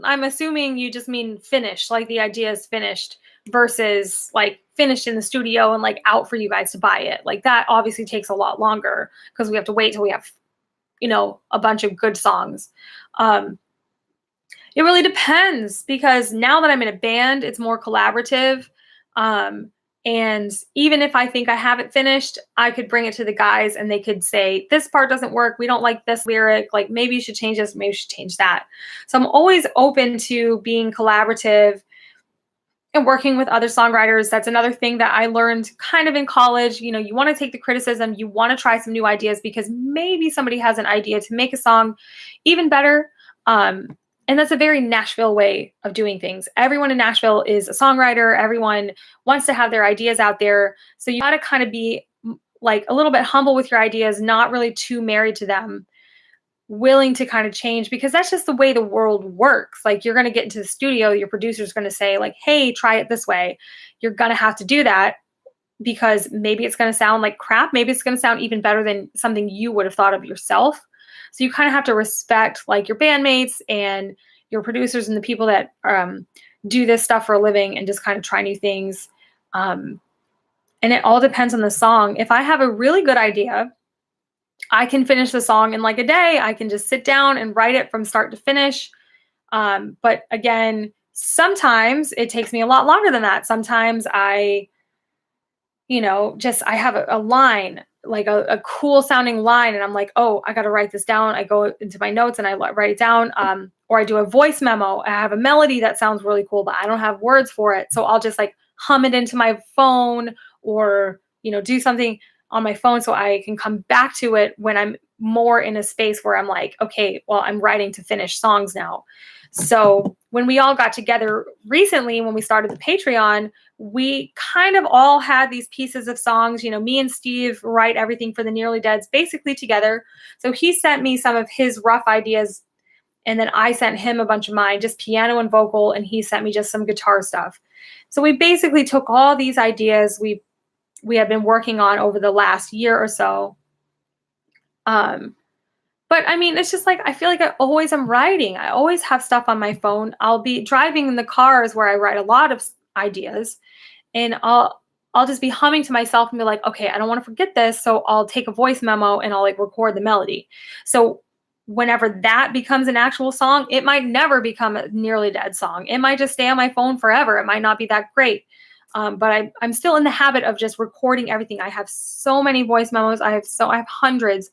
I'm assuming you just mean finished, like the idea is finished, versus like finished in the studio and like out for you guys to buy it. Like that obviously takes a lot longer because we have to wait till we have, a bunch of good songs. It really depends, because now that I'm in a band, it's more collaborative. And even if I think I have it finished, I could bring it to the guys and they could say, this part doesn't work. We don't like this lyric. Like maybe you should change this. Maybe you should change that. So I'm always open to being collaborative and working with other songwriters. That's another thing that I learned kind of in college. You know, you want to take the criticism, you want to try some new ideas because maybe somebody has an idea to make a song even better. And that's a very Nashville way of doing things. Everyone in Nashville is a songwriter. Everyone wants to have their ideas out there. So you got to kind of be like a little bit humble with your ideas, not really too married to them, willing to kind of change, because that's just the way the world works. Like you're going to get into the studio, your producer's going to say like, hey, try it this way. You're going to have to do that because maybe it's going to sound like crap. Maybe it's going to sound even better than something you would have thought of yourself. So you kind of have to respect like your bandmates and your producers and the people that do this stuff for a living and just kind of try new things. And it all depends on the song. If I have a really good idea, I can finish the song in like a day. I can just sit down and write it from start to finish. But again, sometimes it takes me a lot longer than that. Sometimes I have a line, like a cool sounding line. And I'm like, oh, I got to write this down. I go into my notes and I write it down. Or I do a voice memo. I have a melody that sounds really cool, but I don't have words for it. So I'll just like hum it into my phone or, do something on my phone so I can come back to it when I'm more in a space where I'm like, okay, well, I'm writing to finish songs now. So when we all got together recently, when we started the Patreon, we kind of all had these pieces of songs. Me and Steve write everything for the Nearly Deads basically together. So he sent me some of his rough ideas, and then I sent him a bunch of mine, just piano and vocal, and he sent me just some guitar stuff. So we basically took all these ideas we have been working on over the last year or so. But I mean, it's just like, I feel like I always am writing. I always have stuff on my phone. I'll be driving in the cars where I write a lot of ideas, and I'll just be humming to myself and be like, okay, I don't want to forget this. So I'll take a voice memo and I'll like record the melody. So whenever that becomes an actual song, it might never become a Nearly Dead song. It might just stay on my phone forever. It might not be that great. But I'm still in the habit of just recording everything. I have so many voice memos. I have hundreds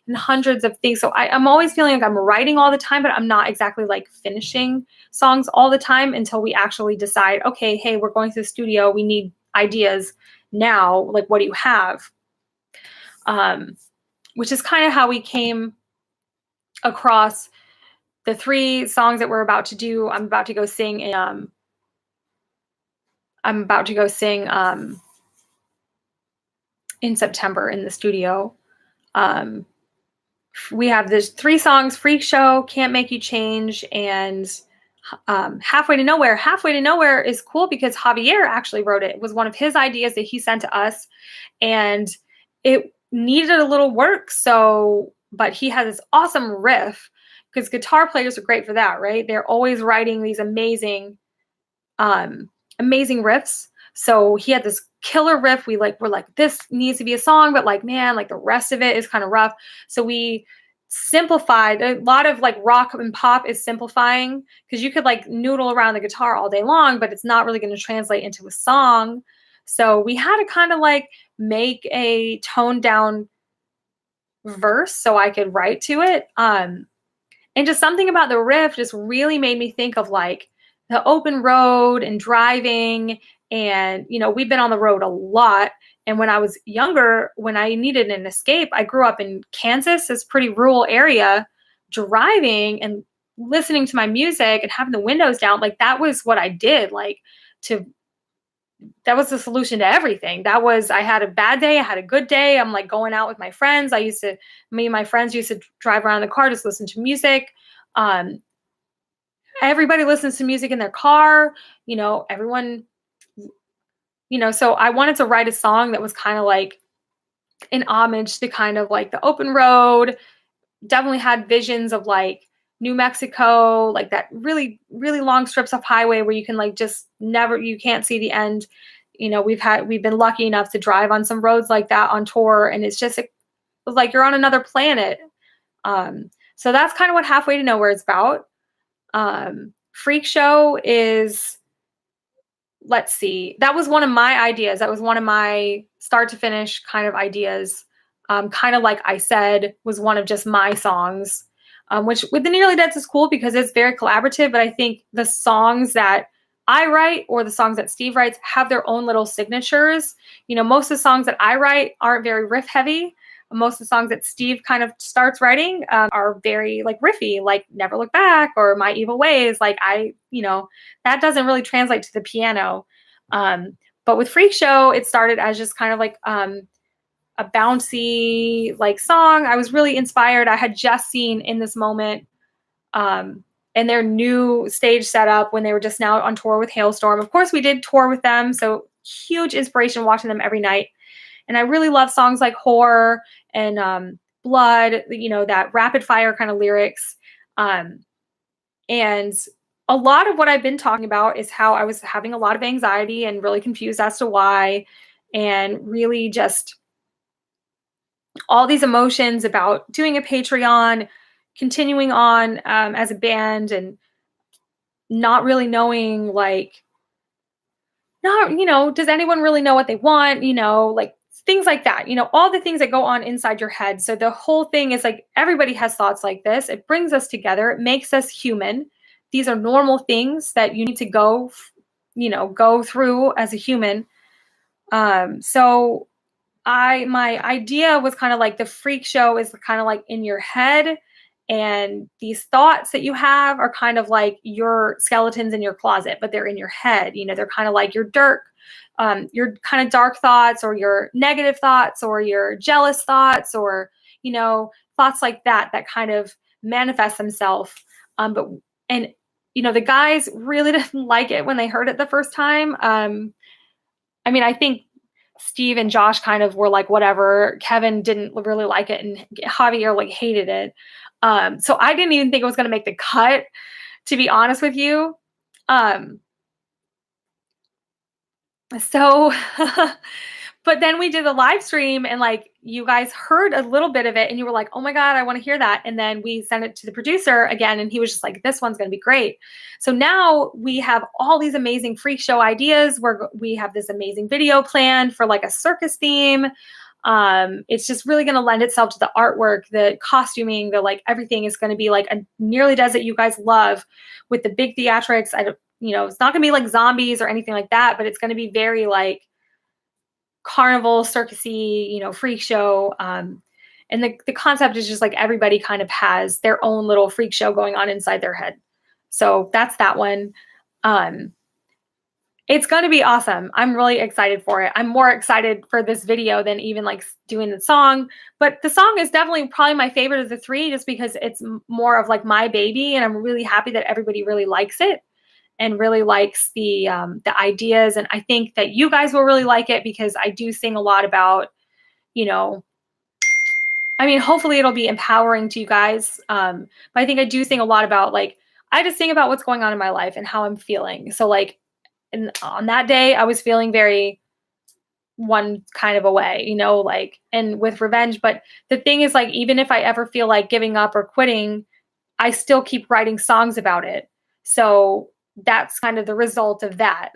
and hundreds of things. So I'm always feeling like I'm writing all the time, but I'm not exactly like finishing songs all the time until we actually decide, okay, hey, we're going to the studio. We need ideas now. Like, what do you have? Which is kind of how we came across the 3 songs that we're about to do. I'm about to go sing in September in the studio. We have this 3 songs: Freak Show, Can't Make You Change, and Halfway to Nowhere. Halfway to Nowhere is cool because Javier actually wrote it. It was one of his ideas that he sent to us, and it needed a little work. But he has this awesome riff, because guitar players are great for that, right? They're always writing these amazing riffs. So he had this killer riff. We're like, this needs to be a song, but like, man, like the rest of it is kind of rough. So we simplified. A lot of like rock and pop is simplifying, because you could like noodle around the guitar all day long, but it's not really going to translate into a song. So we had to kind of like make a toned down verse so I could write to it. And just something about the riff just really made me think of like the open road and driving. And, we've been on the road a lot. And when I was younger, when I needed an escape, I grew up in Kansas, this pretty rural area, driving and listening to my music and having the windows down. Like that was what I did. That was the solution to everything. I had a bad day. I had a good day. I'm like going out with my friends. Me and my friends used to drive around in the car, just listen to music. Everybody listens to music in their car, everyone, so I wanted to write a song that was kind of like an homage to kind of like the open road. Definitely had visions of like New Mexico, like that really, really long strips of highway where you can like you can't see the end. We've been lucky enough to drive on some roads like that on tour, and it's just like you're on another planet. So that's kind of what Halfway to Nowhere is about. Freak Show is let's see. That was one of my ideas. That was one of my start to finish kind of ideas. Kind of like I said, was one of just my songs, which with the Nearly Deads is cool because it's very collaborative. But I think the songs that I write or the songs that Steve writes have their own little signatures. You know, most of the songs that I write aren't very riff heavy. Most of the songs that Steve kind of starts writing are very like riffy, like Never Look Back or My Evil Ways. Like that doesn't really translate to the piano. But with Freak Show, it started as just kind of like a bouncy like song. I was really inspired. I had just seen In This Moment and their new stage setup when they were just now on tour with Hailstorm. Of course, we did tour with them, so huge inspiration watching them every night. And I really love songs like Horror and Blood, you know, that rapid fire kind of lyrics. And a lot of what I've been talking about is how I was having a lot of anxiety and really confused as to why, and really just all these emotions about doing a Patreon, continuing on as a band, and not really knowing does anyone really know what they want? You know, like things like that, you know, all the things that go on inside your head. So the whole thing is like everybody has thoughts like this. It brings us together. It makes us human. These are normal things that you need to go through as a human. So my idea was kind of like the Freak Show is kind of like in your head, and these thoughts that you have are kind of like your skeletons in your closet, but they're in your head. You know, they're kind of like your kind of dark thoughts, or your negative thoughts, or your jealous thoughts, or, you know, thoughts like that kind of manifest themselves. The guys really didn't like it when they heard it the first time. I mean, I think Steve and Josh kind of were like, whatever. Kevin didn't really like it, and Javier like hated it. So I didn't even think it was going to make the cut, to be honest with you. But then we did the live stream, and like you guys heard a little bit of it and you were like, oh my God, I want to hear that. And then we sent it to the producer again, and he was just like, this one's going to be great. So now we have all these amazing Freak Show ideas where we have this amazing video planned for like a circus theme. It's just really going to lend itself to the artwork, the costuming, the like everything is going to be like a Nearly Deads that you guys love, with the big theatrics. It's not going to be like zombies or anything like that, but it's going to be very like carnival, circusy, you know, Freak Show. And the concept is just like everybody kind of has their own little freak show going on inside their head. So that's that one. It's going to be awesome. I'm really excited for it. I'm more excited for this video than even like doing the song, but the song is definitely probably my favorite of the three, just because it's more of like my baby. And I'm really happy that everybody really likes it and really likes the ideas. And I think that you guys will really like it, because I do sing a lot about, you know, I mean, hopefully it'll be empowering to you guys. But I think I do sing a lot about, like, I just sing about what's going on in my life and how I'm feeling. So like, on that day, I was feeling very one kind of a way, you know, like, and with Revenge. But the thing is, like, even if I ever feel like giving up or quitting, I still keep writing songs about it. So that's kind of the result of that.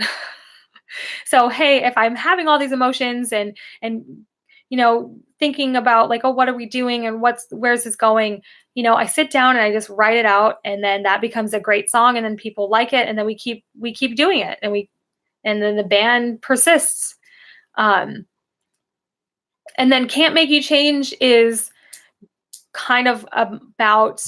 So, hey, if I'm having all these emotions and, you know, thinking about like, oh, what are we doing and where's this going? You know, I sit down and I just write it out, and then that becomes a great song, and then people like it, and then we keep doing it, and then the band persists. And then Can't Make You Change is kind of about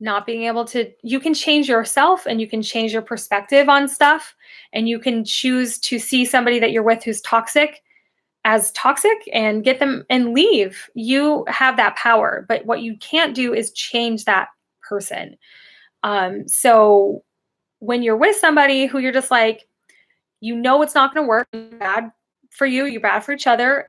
not being able to, you can change yourself and you can change your perspective on stuff, and you can choose to see somebody that you're with who's toxic as toxic and get them and leave. You have that power, but what you can't do is change that person. So when you're with somebody who you're just like, you know, it's not going to work, you're bad for you, you're bad for each other.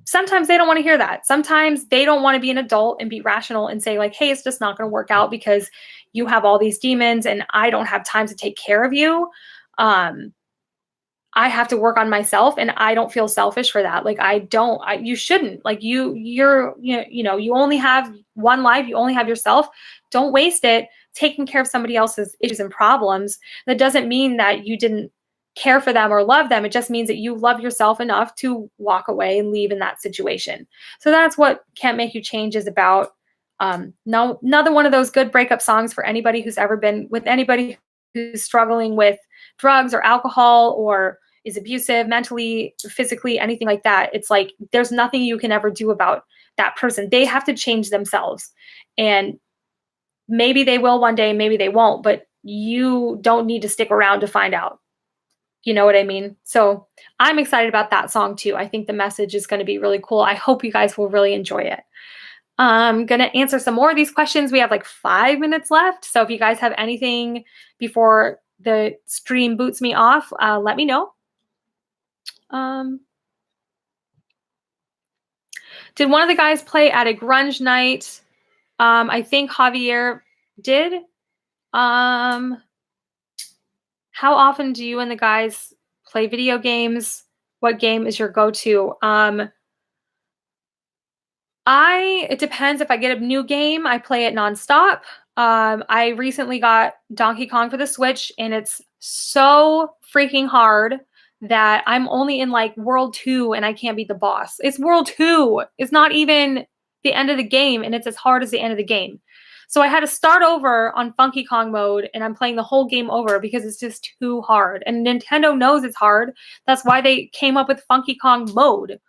Sometimes they don't want to hear that. Sometimes they don't want to be an adult and be rational and say like, hey, it's just not going to work out because you have all these demons and I don't have time to take care of you. I have to work on myself, and I don't feel selfish for that. Like, you shouldn't. Like, you only have one life. You only have yourself. Don't waste it taking care of somebody else's issues and problems, that doesn't mean that you didn't care for them or love them. It just means that you love yourself enough to walk away and leave in that situation. So that's what Can't Make You Change is about. No, another one of those good breakup songs for anybody who's ever been with anybody who's struggling with drugs or alcohol or is abusive mentally, physically, anything like that. It's like there's nothing you can ever do about that person. They have to change themselves. And maybe they will one day, maybe they won't, but you don't need to stick around to find out. You know what I mean? So I'm excited about that song too. I think the message is going to be really cool. I hope you guys will really enjoy it. I'm going to answer some more of these questions. We have like 5 minutes left. So if you guys have anything before the stream boots me off, let me know. Did one of the guys play at a grunge night? I think Javier did. How often do you and the guys play video games? What game is your go-to? It depends. If I get a new game, I play it nonstop. I recently got Donkey Kong for the Switch, and it's so freaking hard that I'm only in like World 2 and I can't beat the boss. It's World 2. It's not even the end of the game, and it's as hard as the end of the game. So I had to start over on Funky Kong mode, and I'm playing the whole game over because it's just too hard. And Nintendo knows it's hard. That's why they came up with Funky Kong mode.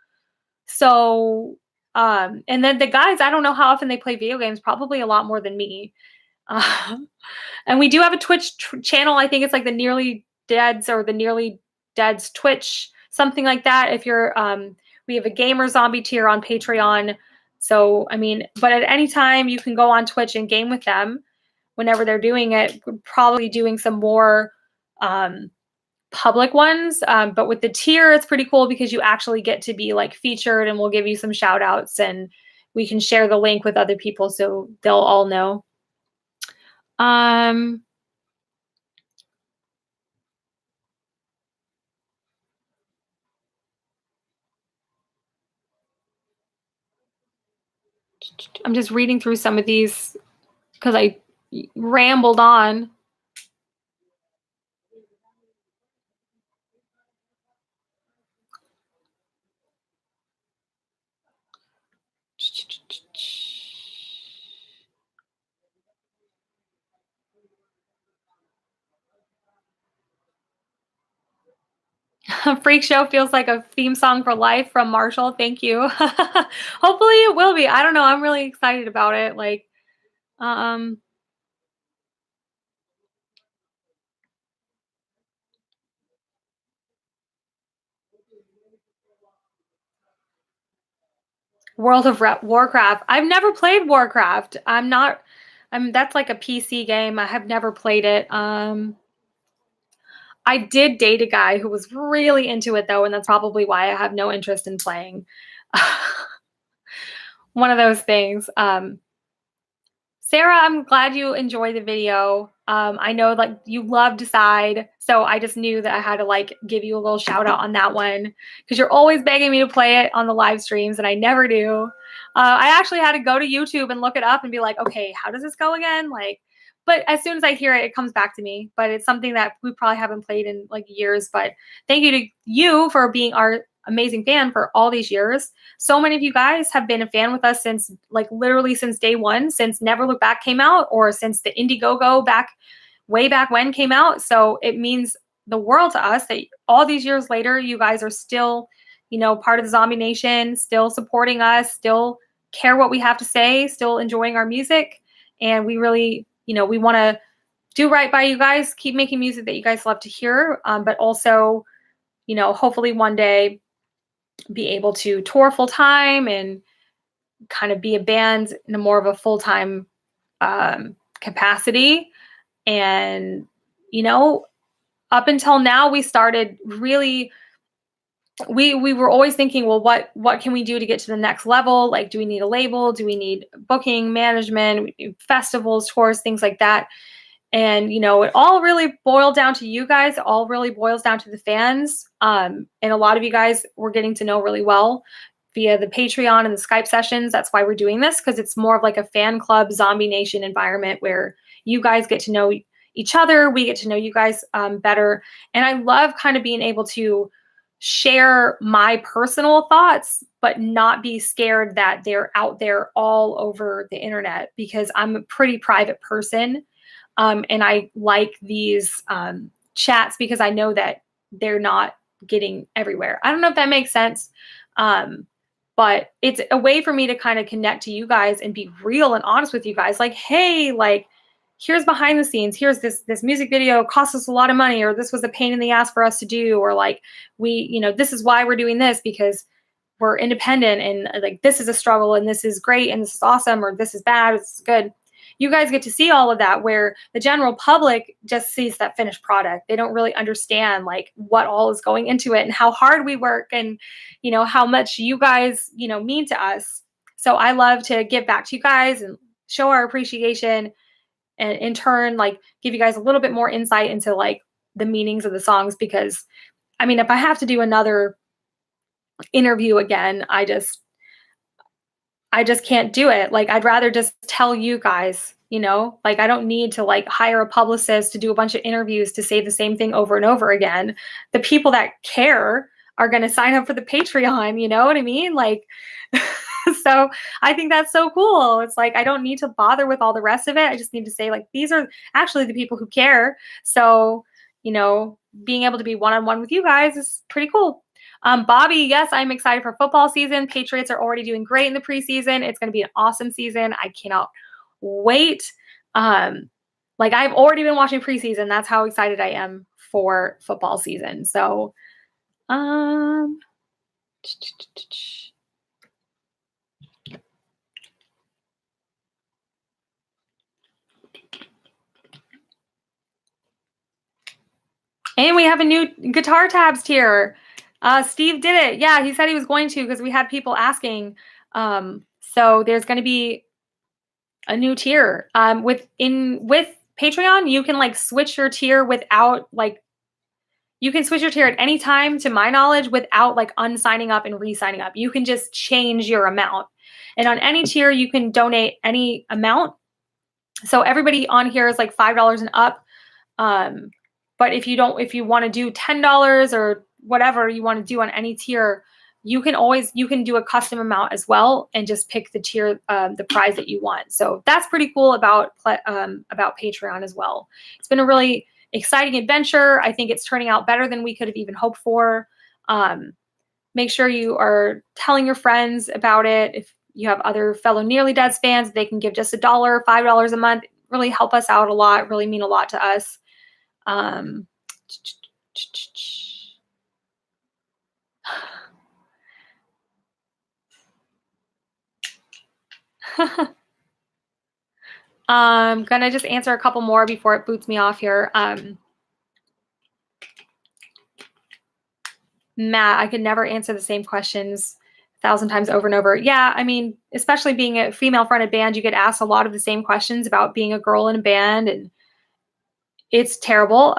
So, and then the guys, I don't know how often they play video games, probably a lot more than me. And we do have a Twitch channel. I think it's like the Nearly Deads or the Nearly Deads Twitch, something like that. If you're, we have a gamer zombie tier on Patreon. So, I mean, but at any time you can go on Twitch and game with them whenever they're doing it. We're probably doing some more public ones. But with the tier, it's pretty cool because you actually get to be like featured, and we'll give you some shout outs, and we can share the link with other people so they'll all know. I'm just reading through some of these because I rambled on. Freak Show feels like a theme song for life from Marshall. Thank you. Hopefully it will be. I don't know. I'm really excited about it. Like, World of Warcraft. I've never played Warcraft. That's like a PC game. I have never played it. I did date a guy who was really into it though, and that's probably why I have no interest in playing. One of those things. Sarah, I'm glad you enjoyed the video. I know like you love Decide, so I just knew that I had to like give you a little shout out on that one because you're always begging me to play it on the live streams, and I never do. I actually had to go to YouTube and look it up and be like, okay, how does this go again? Like, but as soon as I hear it, it comes back to me. But it's something that we probably haven't played in like years. But thank you to you for being our amazing fan for all these years. So many of you guys have been a fan with us since like literally since day one, since Never Look Back came out, or since the Indiegogo way back when came out. So it means the world to us that all these years later, you guys are still, you know, part of the Zombie Nation, still supporting us, still care what we have to say, still enjoying our music. And we really, you know, we want to do right by you guys, keep making music that you guys love to hear, but also, you know, hopefully one day be able to tour full time and kind of be a band in a more of a full-time capacity. And, you know, up until now, we started really, we were always thinking, well, what can we do to get to the next level? Like, do we need a label? Do we need booking, management, festivals, tours, things like that? And, you know, it all really boiled down to you guys. It all really boils down to the fans. And a lot of you guys we're getting to know really well via the Patreon and the Skype sessions. That's why we're doing this, because it's more of like a fan club Zombie Nation environment where you guys get to know each other. We get to know you guys better. And I love kind of being able to share my personal thoughts, but not be scared that they're out there all over the internet, because I'm a pretty private person. And I like these chats because I know that they're not getting everywhere. I don't know if that makes sense. But it's a way for me to kind of connect to you guys and be real and honest with you guys. Like, hey, like, here's behind the scenes. Here's this music video cost us a lot of money, or this was a pain in the ass for us to do, or like this is why we're doing this, because we're independent, and like this is a struggle, and this is great, and this is awesome, or this is bad, this is good. You guys get to see all of that, where the general public just sees that finished product. They don't really understand like what all is going into it and how hard we work, and how much you guys mean to us. So I love to give back to you guys and show our appreciation, and in turn like give you guys a little bit more insight into like the meanings of the songs. Because I mean, if I have to do another interview again, I just can't do it. Like, I'd rather just tell you guys, like I don't need to like hire a publicist to do a bunch of interviews to say the same thing over and over again. The people that care are going to sign up for the Patreon. You know what I mean? Like, so I think that's so cool. It's like, I don't need to bother with all the rest of it. I just need to say like, these are actually the people who care. So, being able to be one-on-one with you guys is pretty cool. Bobby, yes, I'm excited for football season. Patriots are already doing great in the preseason. It's going to be an awesome season. I cannot wait. Like, I've already been watching preseason. That's how excited I am for football season. So, and we have a new guitar tabs tier. Steve did it. Yeah, he said he was going to, because we had people asking. So there's going to be a new tier. With Patreon, you can like switch your tier without like, you can switch your tier at any time, to my knowledge, without like unsigning up and re-signing up. You can just change your amount. And on any tier, you can donate any amount. So everybody on here is like $5 and up. But if you want to do $10 or whatever you want to do on any tier, you can do a custom amount as well, and just pick the tier, the prize that you want. So that's pretty cool about Patreon as well. It's been a really exciting adventure. I think it's turning out better than we could have even hoped for. Make sure you are telling your friends about it. If you have other fellow Nearly Deads fans, they can give just $1, $5 a month. Really help us out a lot. Really mean a lot to us. I'm gonna just answer a couple more before it boots me off here. Matt, I could never answer the same questions 1,000 times over and over. Yeah, I mean, especially being a female-fronted band, you get asked a lot of the same questions about being a girl in a band, and it's terrible.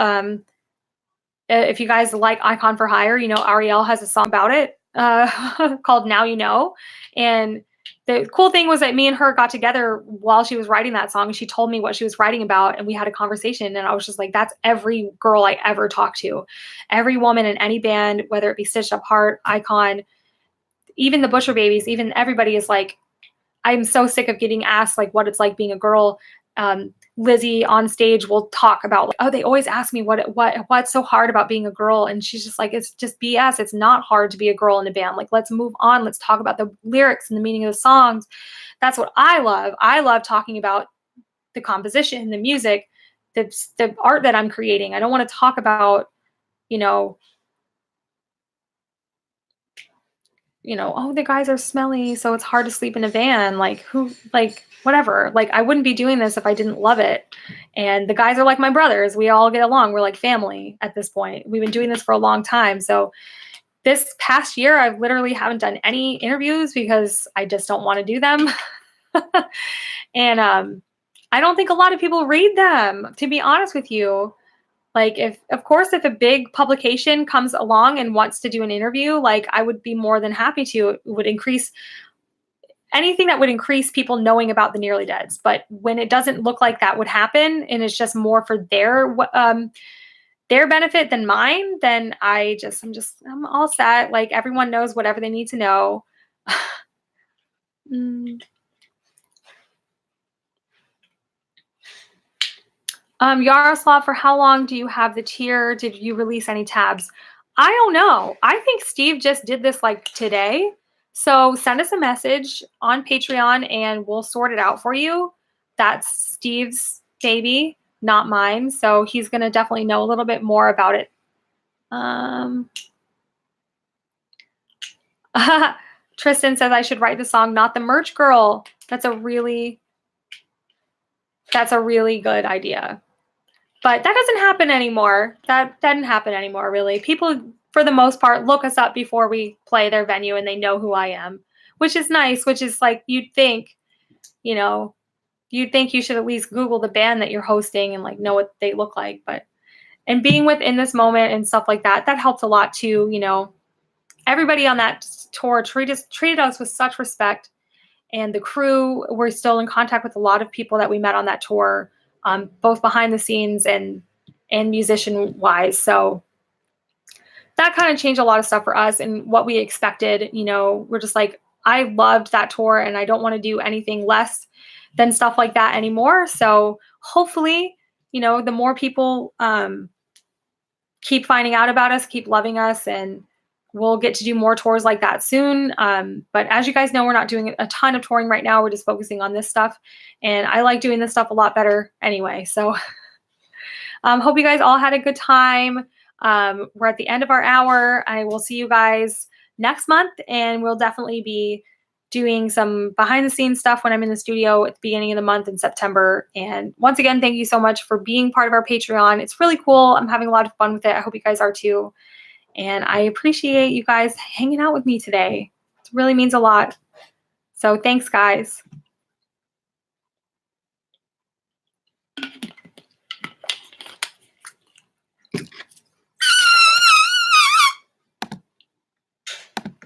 If you guys like Icon for Hire, Ariel has a song about it called Now You Know. And the cool thing was that me and her got together while she was writing that song. She told me what she was writing about, and we had a conversation. And I was just like, that's every girl I ever talked to. Every woman in any band, whether it be Stitched Up Heart, Icon, even the Butcher Babies, even everybody is like, I'm so sick of getting asked like what it's like being a girl. Lizzie on stage will talk about, like, oh, they always ask me what's so hard about being a girl. And she's just like, it's just BS. It's not hard to be a girl in a band. Like, let's move on. Let's talk about the lyrics and the meaning of the songs. That's what I love. I love talking about the composition, the music, the art that I'm creating. I don't want to talk about, oh, the guys are smelly, so it's hard to sleep in a van. Like, whatever. Like, I wouldn't be doing this if I didn't love it. And the guys are like my brothers. We all get along. We're like family at this point. We've been doing this for a long time. So this past year, I literally haven't done any interviews because I just don't want to do them. And I don't think a lot of people read them, to be honest with you. Like, if a big publication comes along and wants to do an interview, like, I would be more than happy to. It would increase anything that would increase people knowing about the Nearly Deads. But when it doesn't look like that would happen, and it's just more for their benefit than mine, then I'm all set. Like, everyone knows whatever they need to know. Yaroslav, for how long do you have the tier? Did you release any tabs? I don't know. I think Steve just did this like today. So send us a message on Patreon and we'll sort it out for you. That's Steve's baby, not mine. So he's going to definitely know a little bit more about it. Tristan says I should write the song, Not the Merch Girl. That's a really good idea. But that doesn't happen anymore. That doesn't happen anymore, really. People, for the most part, look us up before we play their venue and they know who I am, which is nice, which is like, you'd think you should at least Google the band that you're hosting and like know what they look like. And being within this moment and stuff like that helps a lot too. Everybody on that tour treated us with such respect. And the crew, we're still in contact with a lot of people that we met on that tour, both behind the scenes and musician wise. So that kind of changed a lot of stuff for us and what we expected. We're just like, I loved that tour and I don't want to do anything less than stuff like that anymore. So hopefully, the more people keep finding out about us, keep loving us, and we'll get to do more tours like that soon. But as you guys know, we're not doing a ton of touring right now. We're just focusing on this stuff. And I like doing this stuff a lot better anyway. So hope you guys all had a good time. We're at the end of our hour. I will see you guys next month. And we'll definitely be doing some behind the scenes stuff when I'm in the studio at the beginning of the month in September. And once again, thank you so much for being part of our Patreon. It's really cool. I'm having a lot of fun with it. I hope you guys are too. And I appreciate you guys hanging out with me today. It really means a lot. So thanks, guys.